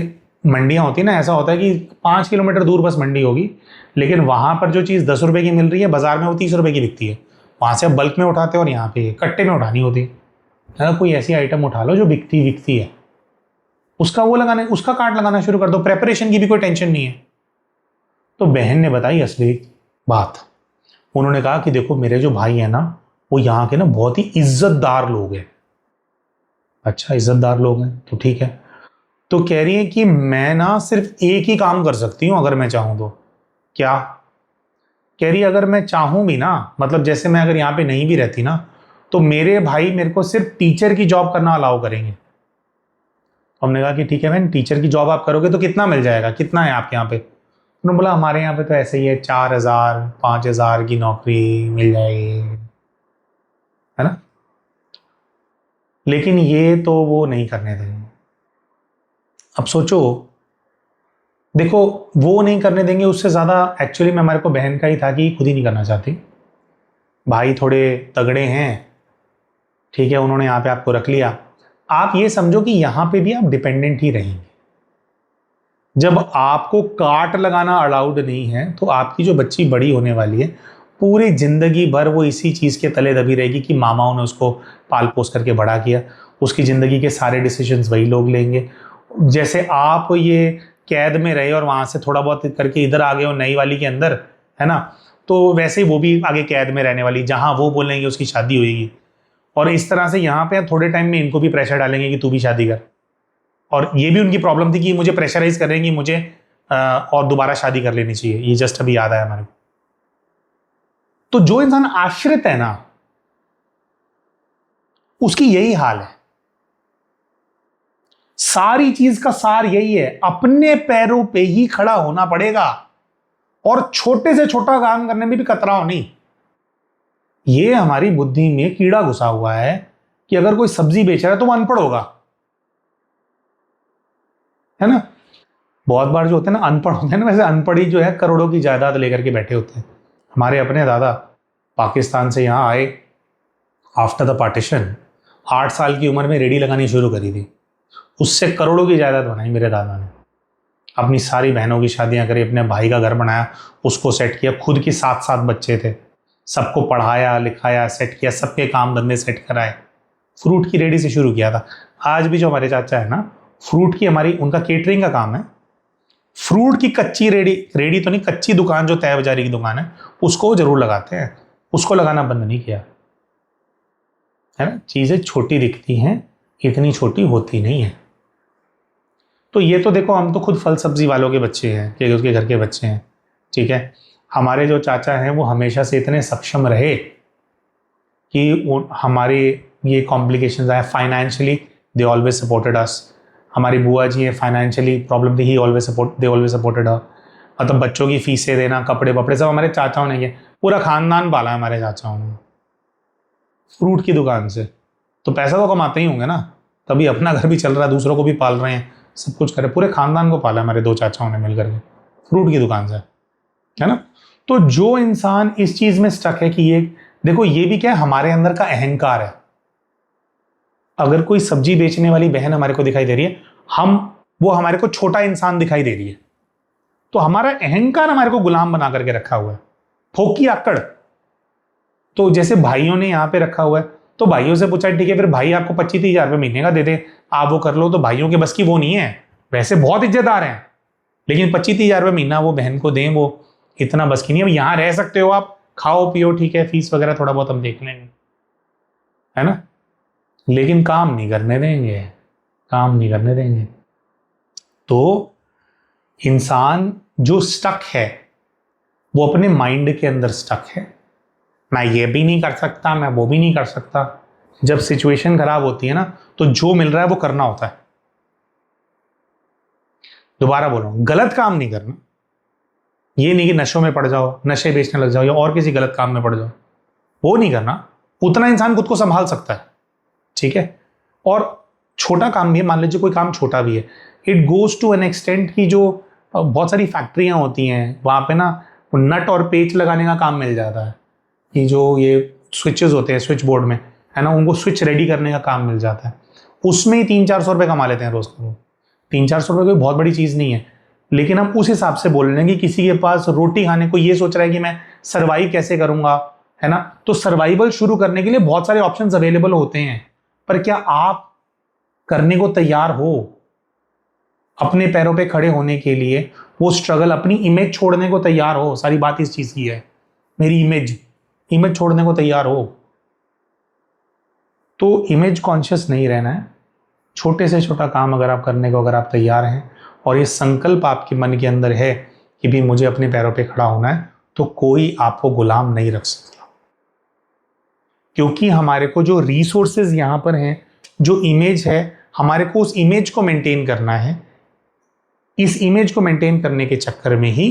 मंडियां होती है ना, ऐसा होता है कि 5 किलोमीटर दूर बस मंडी होगी, लेकिन वहां पर जो चीज़ 10 रुपए की मिल रही है बाजार में वो 30 रुपए की बिकती है। वहां से आप बल्क में उठाते हो और यहाँ पे कट्टे में उठानी होती है। कोई ऐसी आइटम उठा लो जो बिकती है, उसका वो लगाने, उसका कार्ड लगाना शुरू कर दो, प्रेपरेशन की भी कोई टेंशन नहीं है। तो बहन ने बताई असली बात। उन्होंने कहा कि देखो, मेरे जो भाई है ना, वो यहाँ के ना बहुत ही इज्जतदार लोग हैं। अच्छा, इज्जतदार लोग हैं तो ठीक है। तो कह रही है कि मैं ना सिर्फ एक ही काम कर सकती हूं अगर मैं चाहूं तो। क्या? कह रही है अगर मैं चाहूं भी ना, मतलब जैसे मैं अगर यहाँ पे नहीं भी रहती ना, तो मेरे भाई मेरे को सिर्फ टीचर की जॉब करना अलाउ करेंगे। हमने कहा कि ठीक है बहन, टीचर की जॉब आप करोगे तो कितना मिल जाएगा, कितना है आपके यहाँ पे? उन्होंने बोला हमारे यहाँ पे तो ऐसे ही है, 4000-5000 की नौकरी मिल जाएगी, है ना। लेकिन ये तो वो नहीं करने देंगे। अब सोचो, देखो, वो नहीं करने देंगे, उससे ज्यादा एक्चुअली में हमारे को बहन का ही था कि खुद ही नहीं करना चाहती। भाई थोड़े तगड़े हैं, ठीक है, उन्होंने यहाँ पे आपको रख लिया। आप ये समझो कि यहाँ पे भी आप डिपेंडेंट ही रहेंगे। जब आपको काट लगाना अलाउड नहीं है तो आपकी जो बच्ची बड़ी होने वाली है पूरी जिंदगी भर वो इसी चीज के तले दबी रहेगी कि मामाओं ने उसको पाल पोस करके बड़ा किया। उसकी जिंदगी के सारे डिसीजंस वही लोग लेंगे। जैसे आप ये कैद में रहे और वहां से थोड़ा बहुत करके इधर आ गए हो नई वाली के अंदर, है ना, तो वैसे ही वो भी आगे कैद में रहने वाली, जहां वो बोलेंगे उसकी शादी होगी। और इस तरह से यहाँ पे थोड़े टाइम में इनको भी प्रेशर डालेंगे कि तू भी शादी कर। और ये भी उनकी प्रॉब्लम थी कि मुझे प्रेशराइज कर रहे हैं कि मुझे और दोबारा शादी कर लेनी चाहिए। ये जस्ट अभी याद आया हमारे को। तो जो इंसान आश्रित है ना, उसकी यही हाल है। सारी चीज का सार यही है, अपने पैरों पे ही खड़ा होना पड़ेगा और छोटे से छोटा काम करने में भी कतराओ नहीं। ये हमारी बुद्धि में कीड़ा घुसा हुआ है कि अगर कोई सब्जी बेच रहा है तो वो अनपढ़ होगा, है ना। बहुत बार जो होते हैं ना अनपढ़ होते हैं ना, वैसे अनपढ़ ही जो है करोड़ों की जायदाद लेकर के बैठे होते हैं। हमारे अपने दादा पाकिस्तान से यहाँ आए आफ्टर द पार्टीशन, 8 साल की उम्र में रेडी लगानी शुरू करी थी। उससे करोड़ों की जायदाद बनाई मेरे दादा ने। अपनी सारी बहनों की शादियां करी, अपने भाई का घर बनाया, उसको सेट किया। खुद के 7 बच्चे थे, सबको पढ़ाया लिखाया, सेट किया, सबके काम धंधे सेट कराए। फ्रूट की रेडी से शुरू किया था। आज भी जो हमारे चाचा है ना, फ्रूट की हमारी उनका केटरिंग का काम है। फ्रूट की कच्ची रेडी तो नहीं, कच्ची दुकान जो तय बाजारी की दुकान है उसको जरूर लगाते हैं। उसको लगाना बंद नहीं किया, है ना। चीजें छोटी दिखती हैं, इतनी छोटी होती नहीं है। तो ये तो देखो, हम तो खुद फल सब्जी वालों के बच्चे हैं, कि उसके घर के बच्चे हैं, ठीक है। हमारे जो चाचा हैं वो हमेशा से इतने सक्षम रहे कि हमारे ये कॉम्प्लिकेशंस आए financially, they always supported us. हमारी बुआ जी हैं, फाइनेंशियली प्रॉब्लम थी, दे ऑलवेज सपोर्टेड अस। मतलब बच्चों की फीसें देना, कपड़े वपड़े सब हमारे चाचाओं ने किया। पूरा खानदान पाला है हमारे चाचाओं ने फ्रूट की दुकान से। तो पैसा तो कमाते ही होंगे ना, तभी अपना घर भी चल रहा है, दूसरों को भी पाल रहे हैं, सब कुछ करे। पूरे खानदान को पाला हमारे 2 चाचाओं ने मिलकर के फ्रूट की दुकान से, है ना। तो जो इंसान इस चीज में स्टक है कि ये देखो, ये भी क्या है, हमारे अंदर का अहंकार है। अगर कोई सब्जी बेचने वाली बहन हमारे को दिखाई दे रही है, वो हमारे को छोटा इंसान दिखाई दे रही है, तो हमारा अहंकार हमारे को गुलाम बना करके रखा हुआ है, फोकी आकड़। तो जैसे भाइयों ने यहां पे रखा हुआ है, तो भाइयों से पूछा ठीक है फिर भाई आपको 25-30 हज़ार महीने का दे दे, आप वो कर लो। तो भाइयों के बस की वो नहीं है, वैसे बहुत इज्जतदार हैं, लेकिन 25-30 हज़ार महीना वो बहन को दें, वो इतना बस की नहीं। अब यहाँ रह सकते हो आप, खाओ पियो, ठीक है, फीस वगैरह थोड़ा बहुत हम देख लेंगे, है ना, लेकिन काम नहीं करने देंगे, काम नहीं करने देंगे। तो इंसान जो स्टक है वो अपने माइंड के अंदर स्टक है। मैं ये भी नहीं कर सकता, मैं वो भी नहीं कर सकता। जब सिचुएशन खराब होती है ना, तो जो मिल रहा है वो करना होता है। दोबारा बोल रहा हूं, गलत काम नहीं करना। ये नहीं कि नशों में पड़ जाओ, नशे बेचने लग जाओ या और किसी गलत काम में पड़ जाओ, वो नहीं करना। उतना इंसान खुद को संभाल सकता है, ठीक है। और छोटा काम भी है, मान लीजिए कोई काम छोटा भी है, it goes to an extent की जो बहुत सारी फैक्ट्रियां होती हैं वहां पे ना नट और पेच लगाने का काम मिल जाता है, कि जो ये स्विचेस होते हैं स्विच बोर्ड में, है ना, उनको स्विच रेडी करने का काम मिल जाता है। उसमें ही 300-400 रुपये कमा लेते हैं रोज का। 300-400 रुपये कोई बहुत बड़ी चीज़ नहीं है, लेकिन हम उस हिसाब से बोल रहे हैं कि किसी के पास रोटी खाने को ये सोच रहा है कि मैं सर्वाइव कैसे करूंगा, है ना। तो सर्वाइवल शुरू करने के लिए बहुत सारे ऑप्शंस अवेलेबल होते हैं, पर क्या आप करने को तैयार हो अपने पैरों पे खड़े होने के लिए? वो स्ट्रगल, अपनी इमेज छोड़ने को तैयार हो? सारी बात इस चीज की है, मेरी इमेज छोड़ने को तैयार हो। तो इमेज कॉन्शियस नहीं रहना है। छोटे से छोटा काम अगर आप करने को अगर आप तैयार हैं और ये संकल्प आपके मन के अंदर है कि भी मुझे अपने पैरों पे खड़ा होना है, तो कोई आपको गुलाम नहीं रख सकता। क्योंकि हमारे को जो रिसोर्सेज यहां पर हैं, जो इमेज है, हमारे को उस इमेज को मेंटेन करना है। इस इमेज को मेंटेन करने के चक्कर में ही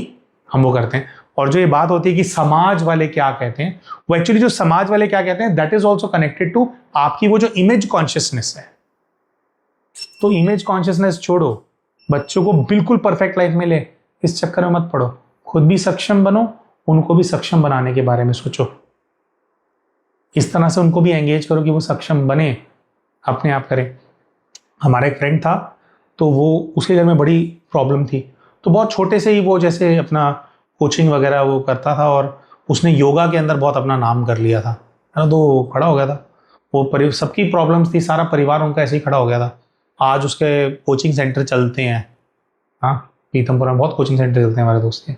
हम वो करते हैं। और जो ये बात होती है कि समाज वाले क्या कहते हैं, वो एक्चुअली जो समाज वाले क्या कहते हैं, that is also connected to आपकी वो जो इमेज कॉन्शियसनेस है। तो इमेज कॉन्शियसनेस छोड़ो, बच्चों को बिल्कुल परफेक्ट लाइफ मिले इस चक्कर में मत पड़ो। खुद भी सक्षम बनो, उनको भी सक्षम बनाने के बारे में सोचो। इस तरह से उनको भी एंगेज करो कि वो सक्षम बने, अपने आप करें। हमारा एक फ्रेंड था, तो वो उसके घर में बड़ी प्रॉब्लम थी, तो बहुत छोटे से ही वो जैसे अपना कोचिंग वगैरह वो करता था और उसने योगा के अंदर बहुत अपना नाम कर लिया था, है ना। तो खड़ा हो गया था, वो सबकी प्रॉब्लम्स थी, सारा परिवार उनका ऐसे ही खड़ा हो गया था। आज उसके कोचिंग सेंटर चलते हैं, हाँ, पीतमपुरा में बहुत कोचिंग सेंटर चलते हैं हमारे दोस्त के।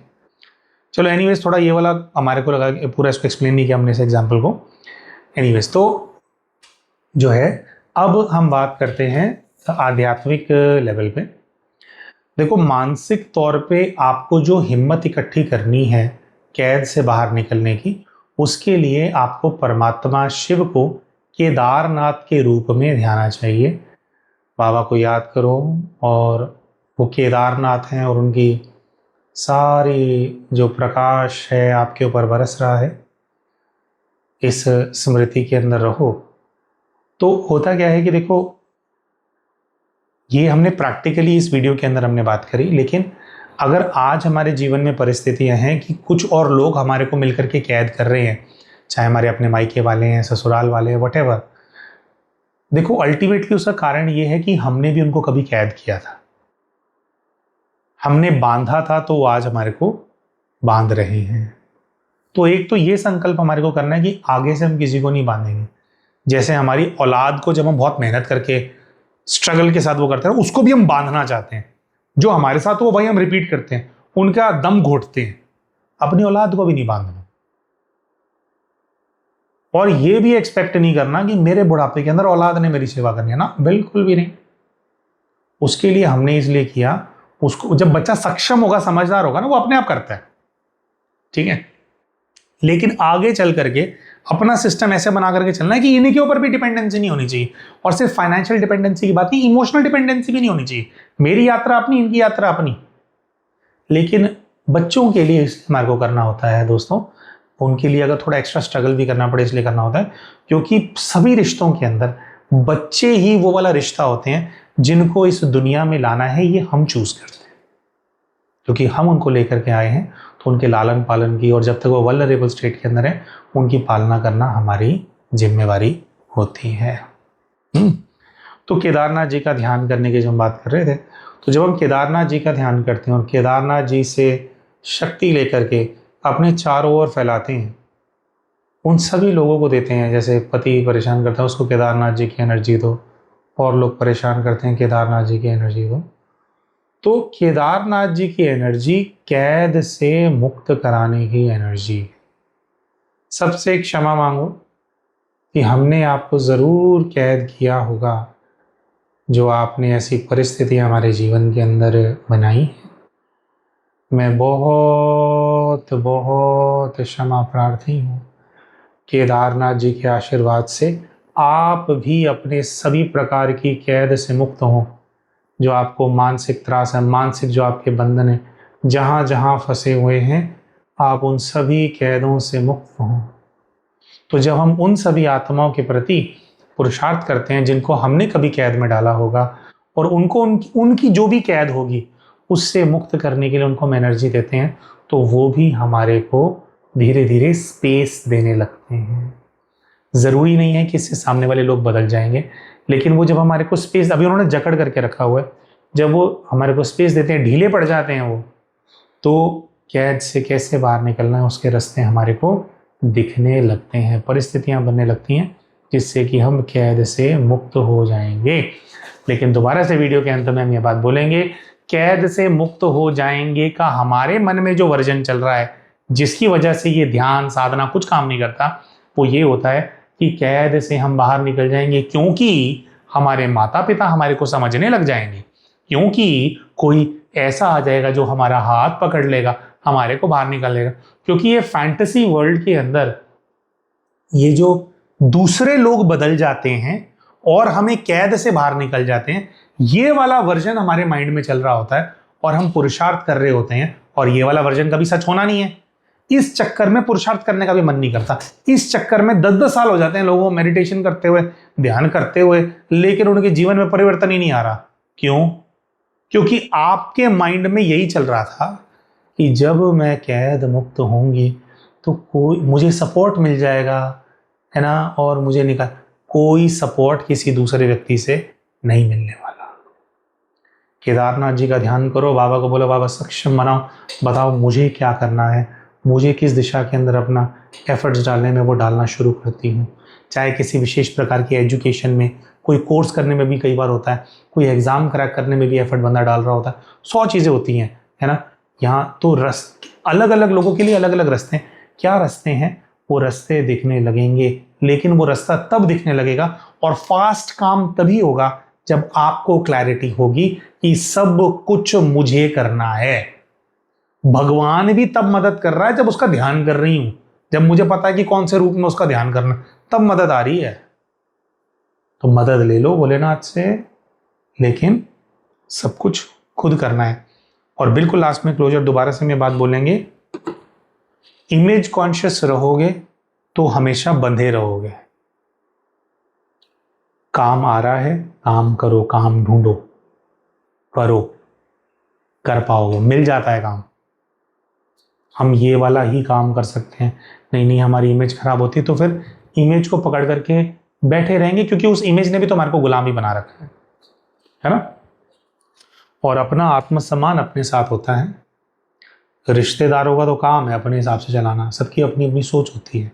चलो एनीवेज, थोड़ा ये वाला हमारे को लगा कि पूरा इसको एक्सप्लेन नहीं किया हमने इस एग्जाम्पल को। एनीवेज, तो जो है अब हम बात करते हैं आध्यात्मिक लेवल पे। देखो, मानसिक तौर पे आपको जो हिम्मत इकट्ठी करनी है कैद से बाहर निकलने की, उसके लिए आपको परमात्मा शिव को केदारनाथ के रूप में ध्याना चाहिए। बाबा को याद करो और वो केदारनाथ हैं और उनकी सारी जो प्रकाश है आपके ऊपर बरस रहा है, इस स्मृति के अंदर रहो। तो होता क्या है कि देखो, ये हमने प्रैक्टिकली इस वीडियो के अंदर हमने बात करी, लेकिन अगर आज हमारे जीवन में परिस्थितियां हैं कि कुछ और लोग हमारे को मिलकर के कैद कर रहे हैं, चाहे हमारे अपने मायके वाले हैं, ससुराल वाले हैं, वटेवर, देखो अल्टीमेटली उसका कारण ये है कि हमने भी उनको कभी कैद किया था, हमने बांधा था, तो वो आज हमारे को बांध रहे हैं। तो एक तो ये संकल्प हमारे को करना है कि आगे से हम किसी को नहीं बांधेंगे। जैसे हमारी औलाद को जब हम बहुत मेहनत करके स्ट्रगल के साथ वो करते हैं, उसको भी हम बांधना चाहते हैं। जो हमारे साथ वो वही हम रिपीट करते हैं, उनका दम घोटते हैं। अपनी औलाद को भी नहीं बांधना, और ये भी एक्सपेक्ट नहीं करना कि मेरे बुढ़ापे के अंदर औलाद ने मेरी सेवा करनी है ना, बिल्कुल भी नहीं। उसके लिए हमने इसलिए किया, उसको जब बच्चा सक्षम होगा, समझदार होगा ना, वो अपने आप करता है, ठीक है। लेकिन आगे चल करके अपना सिस्टम ऐसे बना करके चलना है कि इन्हीं के ऊपर भी डिपेंडेंसी नहीं होनी चाहिए। और सिर्फ फाइनेंशियल डिपेंडेंसी की बात नहीं, इमोशनल डिपेंडेंसी भी नहीं होनी चाहिए। मेरी यात्रा अपनी, इनकी यात्रा अपनी। लेकिन बच्चों के लिए इसलिए हमारे को करना होता है दोस्तों, उनके लिए अगर थोड़ा एक्स्ट्रा स्ट्रगल भी करना पड़े इसलिए करना होता है, क्योंकि सभी रिश्तों के अंदर बच्चे ही वो वाला रिश्ता होते हैं जिनको इस दुनिया में लाना है, ये हम चूज करते हैं। क्योंकि हम उनको लेकर के आए हैं, तो उनके लालन पालन की, और जब तक वो वल्नरेबल स्टेट के अंदर है, उनकी पालना करना हमारी जिम्मेवारी होती है। तो केदारनाथ जी का ध्यान करने की जब हम बात कर रहे थे, तो जब हम केदारनाथ जी का ध्यान करते हैं और केदारनाथ जी से शक्ति लेकर के अपने चारों ओर फैलाते हैं, उन सभी लोगों को देते हैं। जैसे पति परेशान करता है, उसको केदारनाथ जी की एनर्जी दो, और लोग परेशान करते हैं, केदारनाथ जी की एनर्जी दो। तो केदारनाथ जी की एनर्जी कैद से मुक्त कराने की एनर्जी। सबसे क्षमा मांगो कि हमने आपको जरूर कैद किया होगा, जो आपने ऐसी परिस्थितियां हमारे जीवन के अंदर बनाई हैं। मैं बहुत बहुत क्षमा प्रार्थी हूँ। केदारनाथ जी के आशीर्वाद से आप भी अपने सभी प्रकार की कैद से मुक्त हों। जो आपको मानसिक त्रास है, मानसिक जो आपके बंधन है, जहाँ जहाँ फंसे हुए हैं, आप उन सभी कैदों से मुक्त हों। तो जब हम उन सभी आत्माओं के प्रति पुरुषार्थ करते हैं जिनको हमने कभी कैद में डाला होगा, और उनको उनकी जो भी कैद होगी उससे मुक्त करने के लिए उनको हम एनर्जी देते हैं, तो वो भी हमारे को धीरे धीरे स्पेस देने लगते हैं। ज़रूरी नहीं है कि इससे सामने वाले लोग बदल जाएंगे, लेकिन वो जब हमारे को स्पेस, अभी उन्होंने जकड़ करके रखा हुआ है, जब वो हमारे को स्पेस देते हैं, ढीले पड़ जाते हैं वो, तो कैद से कैसे बाहर निकलना है उसके रास्ते हमारे को दिखने लगते हैं, परिस्थितियां बनने लगती हैं जिससे कि हम कैद से मुक्त हो जाएंगे। लेकिन दोबारा से वीडियो के अंत में हम ये बात बोलेंगे, कैद से मुक्त हो जाएंगे का हमारे मन में जो वर्जन चल रहा है, जिसकी वजह से ये ध्यान साधना कुछ काम नहीं करता, वो ये होता है कि कैद से हम बाहर निकल जाएंगे क्योंकि हमारे माता पिता हमारे को समझने लग जाएंगे, क्योंकि कोई ऐसा आ जाएगा जो हमारा हाथ पकड़ लेगा, हमारे को बाहर निकालेगा। क्योंकि ये फैंटेसी वर्ल्ड के अंदर ये जो दूसरे लोग बदल जाते हैं और हमें कैद से बाहर निकल जाते हैं, ये वाला वर्जन हमारे माइंड में चल रहा होता है और हम पुरुषार्थ कर रहे होते हैं, और ये वाला वर्जन कभी सच होना नहीं है। इस चक्कर में पुरुषार्थ करने का भी मन नहीं करता। इस चक्कर में 10-10 साल हो जाते हैं लोगों को मेडिटेशन करते हुए, ध्यान करते हुए, लेकिन उनके जीवन में परिवर्तन ही नहीं आ रहा। क्यों? क्योंकि आपके माइंड में यही चल रहा था कि जब मैं कैद मुक्त होंगी तो कोई मुझे सपोर्ट मिल जाएगा, है ना, और मुझे निकाल, कोई सपोर्ट किसी दूसरे व्यक्ति से नहीं मिलने वाला। केदारनाथ जी का ध्यान करो, बाबा को बोलो बाबा सक्षम बनाओ, बताओ मुझे क्या करना है, मुझे किस दिशा के अंदर अपना एफर्ट्स डालने में वो डालना शुरू करती हूँ। चाहे किसी विशेष प्रकार की एजुकेशन में, कोई कोर्स करने में भी कई बार होता है, कोई एग्ज़ाम क्रैक करने में भी एफर्ट बंदा डाल रहा होता है, 100 चीज़ें होती हैं, है ना। यहाँ तो अलग अलग लोगों के लिए अलग अलग रास्ते हैं। क्या रास्ते हैं? वो रास्ते दिखने लगेंगे, लेकिन वो रास्ता तब दिखने लगेगा और फास्ट काम तभी होगा जब आपको क्लैरिटी होगी कि सब कुछ मुझे करना है। भगवान भी तब मदद कर रहा है जब उसका ध्यान कर रही हूं, जब मुझे पता है कि कौन से रूप में उसका ध्यान करना, तब मदद आ रही है। तो मदद ले लो भोलेनाथ से, लेकिन सब कुछ खुद करना है। और बिल्कुल लास्ट में क्लोजर दोबारा से मैं बात बोलेंगे, इमेज कॉन्शियस रहोगे तो हमेशा बंधे रहोगे। काम आ रहा है, काम करो, काम ढूंढो, करो, कर पाओगे, मिल जाता है काम। हम ये वाला ही काम कर सकते हैं, नहीं हमारी इमेज खराब होती तो फिर इमेज को पकड़ करके बैठे रहेंगे, क्योंकि उस इमेज ने भी तो हमारे को गुलाम ही बना रखा है ना। और अपना आत्मसम्मान अपने साथ होता है। रिश्तेदारों का तो काम है अपने हिसाब से चलाना, सबकी अपनी अपनी सोच होती है।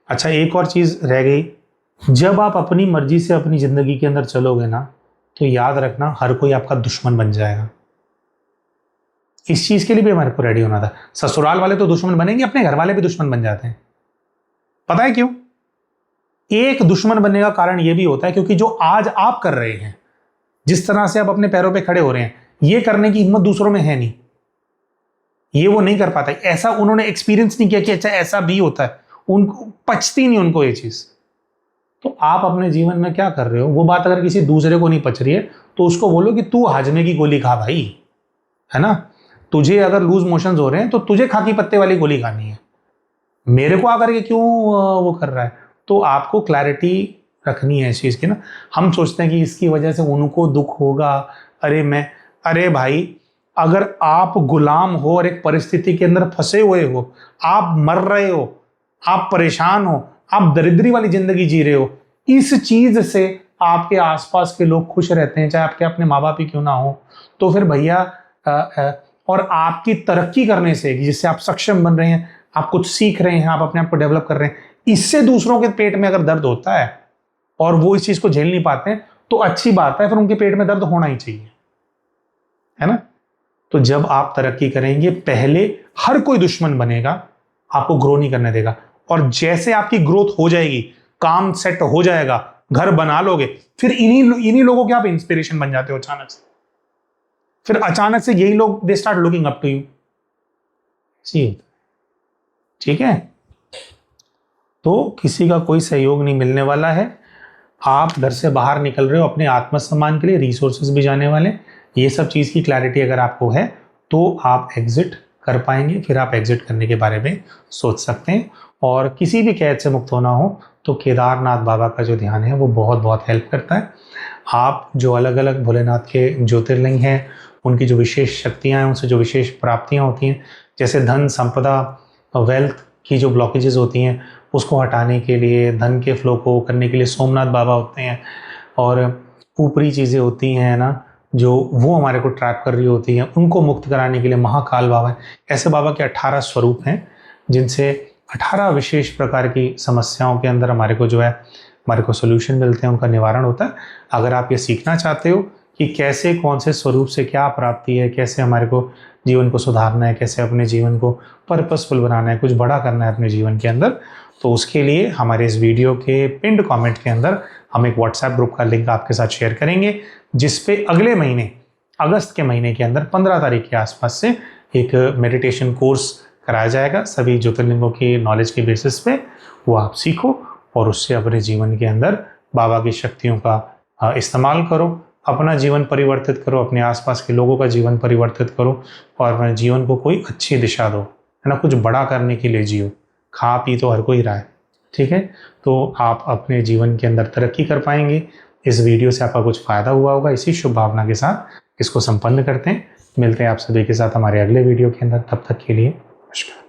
अच्छा, एक और चीज रह गई, जब आप अपनी मर्जी से अपनी जिंदगी के अंदर चलोगे ना, तो याद रखना हर कोई आपका दुश्मन बन जाएगा। इस चीज के लिए भी हमारे को रेडी होना था। ससुराल वाले तो दुश्मन बनेंगे, अपने घर वाले भी दुश्मन बन जाते हैं। पता है क्यों? एक दुश्मन बनने का कारण यह भी होता है क्योंकि जो आज आप कर रहे हैं, जिस तरह से आप अपने पैरों पे खड़े हो रहे हैं, ये करने की हिम्मत दूसरों में है नहीं, ये वो नहीं कर पाता। ऐसा उन्होंने एक्सपीरियंस नहीं किया कि अच्छा ऐसा भी होता है, उनको पचती नहीं उनको ये चीज। तो आप अपने जीवन में क्या कर रहे हो, वो बात अगर किसी दूसरे को नहीं पच रही है तो उसको बोलो कि तू हाजमे की गोली खा भाई, है ना। तुझे अगर लूज मोशंस हो रहे हैं तो तुझे खाकी पत्ते वाली गोली खानी है, मेरे को आकर के क्यों वो कर रहा है। तो आपको क्लैरिटी रखनी है इस चीज की ना। हम सोचते हैं कि इसकी वजह से उनको दुख होगा, अरे भाई, अगर आप गुलाम हो और एक परिस्थिति के अंदर फंसे हुए हो, आप मर रहे हो, आप परेशान हो, आप दरिद्री वाली जिंदगी जी रहे हो, इस चीज से आपके आसपास के लोग खुश रहते हैं, चाहे आपके अपने माँ बाप ही क्यों ना हो, तो फिर भैया और आपकी तरक्की करने से, जिससे आप सक्षम बन रहे हैं, आप कुछ सीख रहे हैं, आप अपने आप को डेवलप कर रहे हैं, इससे दूसरों के पेट में अगर दर्द होता है और वो इस चीज को झेल नहीं पाते हैं, तो अच्छी बात है, फिर उनके पेट में दर्द होना ही चाहिए, है ना। तो जब आप तरक्की करेंगे, पहले हर कोई दुश्मन बनेगा, आपको ग्रो नहीं करने देगा। और जैसे आपकी ग्रोथ हो जाएगी, काम सेट हो जाएगा, घर बना लोगे, फिर इन्हीं लोगों के आप इंस्पिरेशन बन जाते हो अचानक से। फिर अचानक से यही लोग they start looking up to you. ठीक है, तो किसी का कोई सहयोग नहीं मिलने वाला है। आप घर से बाहर निकल रहे हो अपने आत्मसम्मान के लिए, रिसोर्सेज भी जाने वाले, ये सब चीज की क्लैरिटी अगर आपको है तो आप एग्जिट कर पाएंगे। फिर आप एग्जिट करने के बारे में सोच सकते हैं। और किसी भी कैद से मुक्त होना हो तो केदारनाथ बाबा का जो ध्यान है वो बहुत बहुत हेल्प करता है। आप जो अलग अलग भोलेनाथ के ज्योतिर्लिंग हैं, उनकी जो विशेष शक्तियाँ हैं, उनसे जो विशेष प्राप्तियाँ होती हैं, जैसे धन संपदा, वेल्थ की जो ब्लॉकेजेस होती हैं, उसको हटाने के लिए, धन के फ्लो को करने के लिए सोमनाथ बाबा होते हैं। और ऊपरी चीज़ें होती हैं ना, जो वो हमारे को ट्रैप कर रही होती हैं, उनको मुक्त कराने के लिए महाकाल बाबा है। ऐसे बाबा के 18 स्वरूप हैं, जिनसे 18 विशेष प्रकार की समस्याओं के अंदर हमारे को जो है, हमारे को सोल्यूशन मिलते हैं, उनका निवारण होता है। अगर आप ये सीखना चाहते हो कि कैसे, कौन से स्वरूप से क्या प्राप्ति है, कैसे हमारे को जीवन को सुधारना है, कैसे अपने जीवन को पर्पसफुल बनाना है, कुछ बड़ा करना है अपने जीवन के अंदर, तो उसके लिए हमारे इस वीडियो के पिंड कमेंट के अंदर हम एक व्हाट्सएप ग्रुप का लिंक आपके साथ शेयर करेंगे, जिस पे अगले महीने, अगस्त के महीने के अंदर 15 तारीख के आसपास से एक मेडिटेशन कोर्स कराया जाएगा। सभी ज्योतिर्लिंगों की नॉलेज के बेसिस पे वो आप सीखो और उससे अपने जीवन के अंदर बाबा की शक्तियों का इस्तेमाल करो, अपना जीवन परिवर्तित करो, अपने आसपास के लोगों का जीवन परिवर्तित करो और अपने जीवन को कोई अच्छी दिशा दो, है ना। कुछ बड़ा करने के लिए जियो, खा पी तो हर कोई रहा है, ठीक है। तो आप अपने जीवन के अंदर तरक्की कर पाएंगे। इस वीडियो से आपका कुछ फायदा हुआ होगा, इसी शुभ भावना के साथ इसको संपन्न करते हैं। मिलते हैं आप सभी के साथ हमारे अगले वीडियो के अंदर, तब तक के लिए नमस्कार।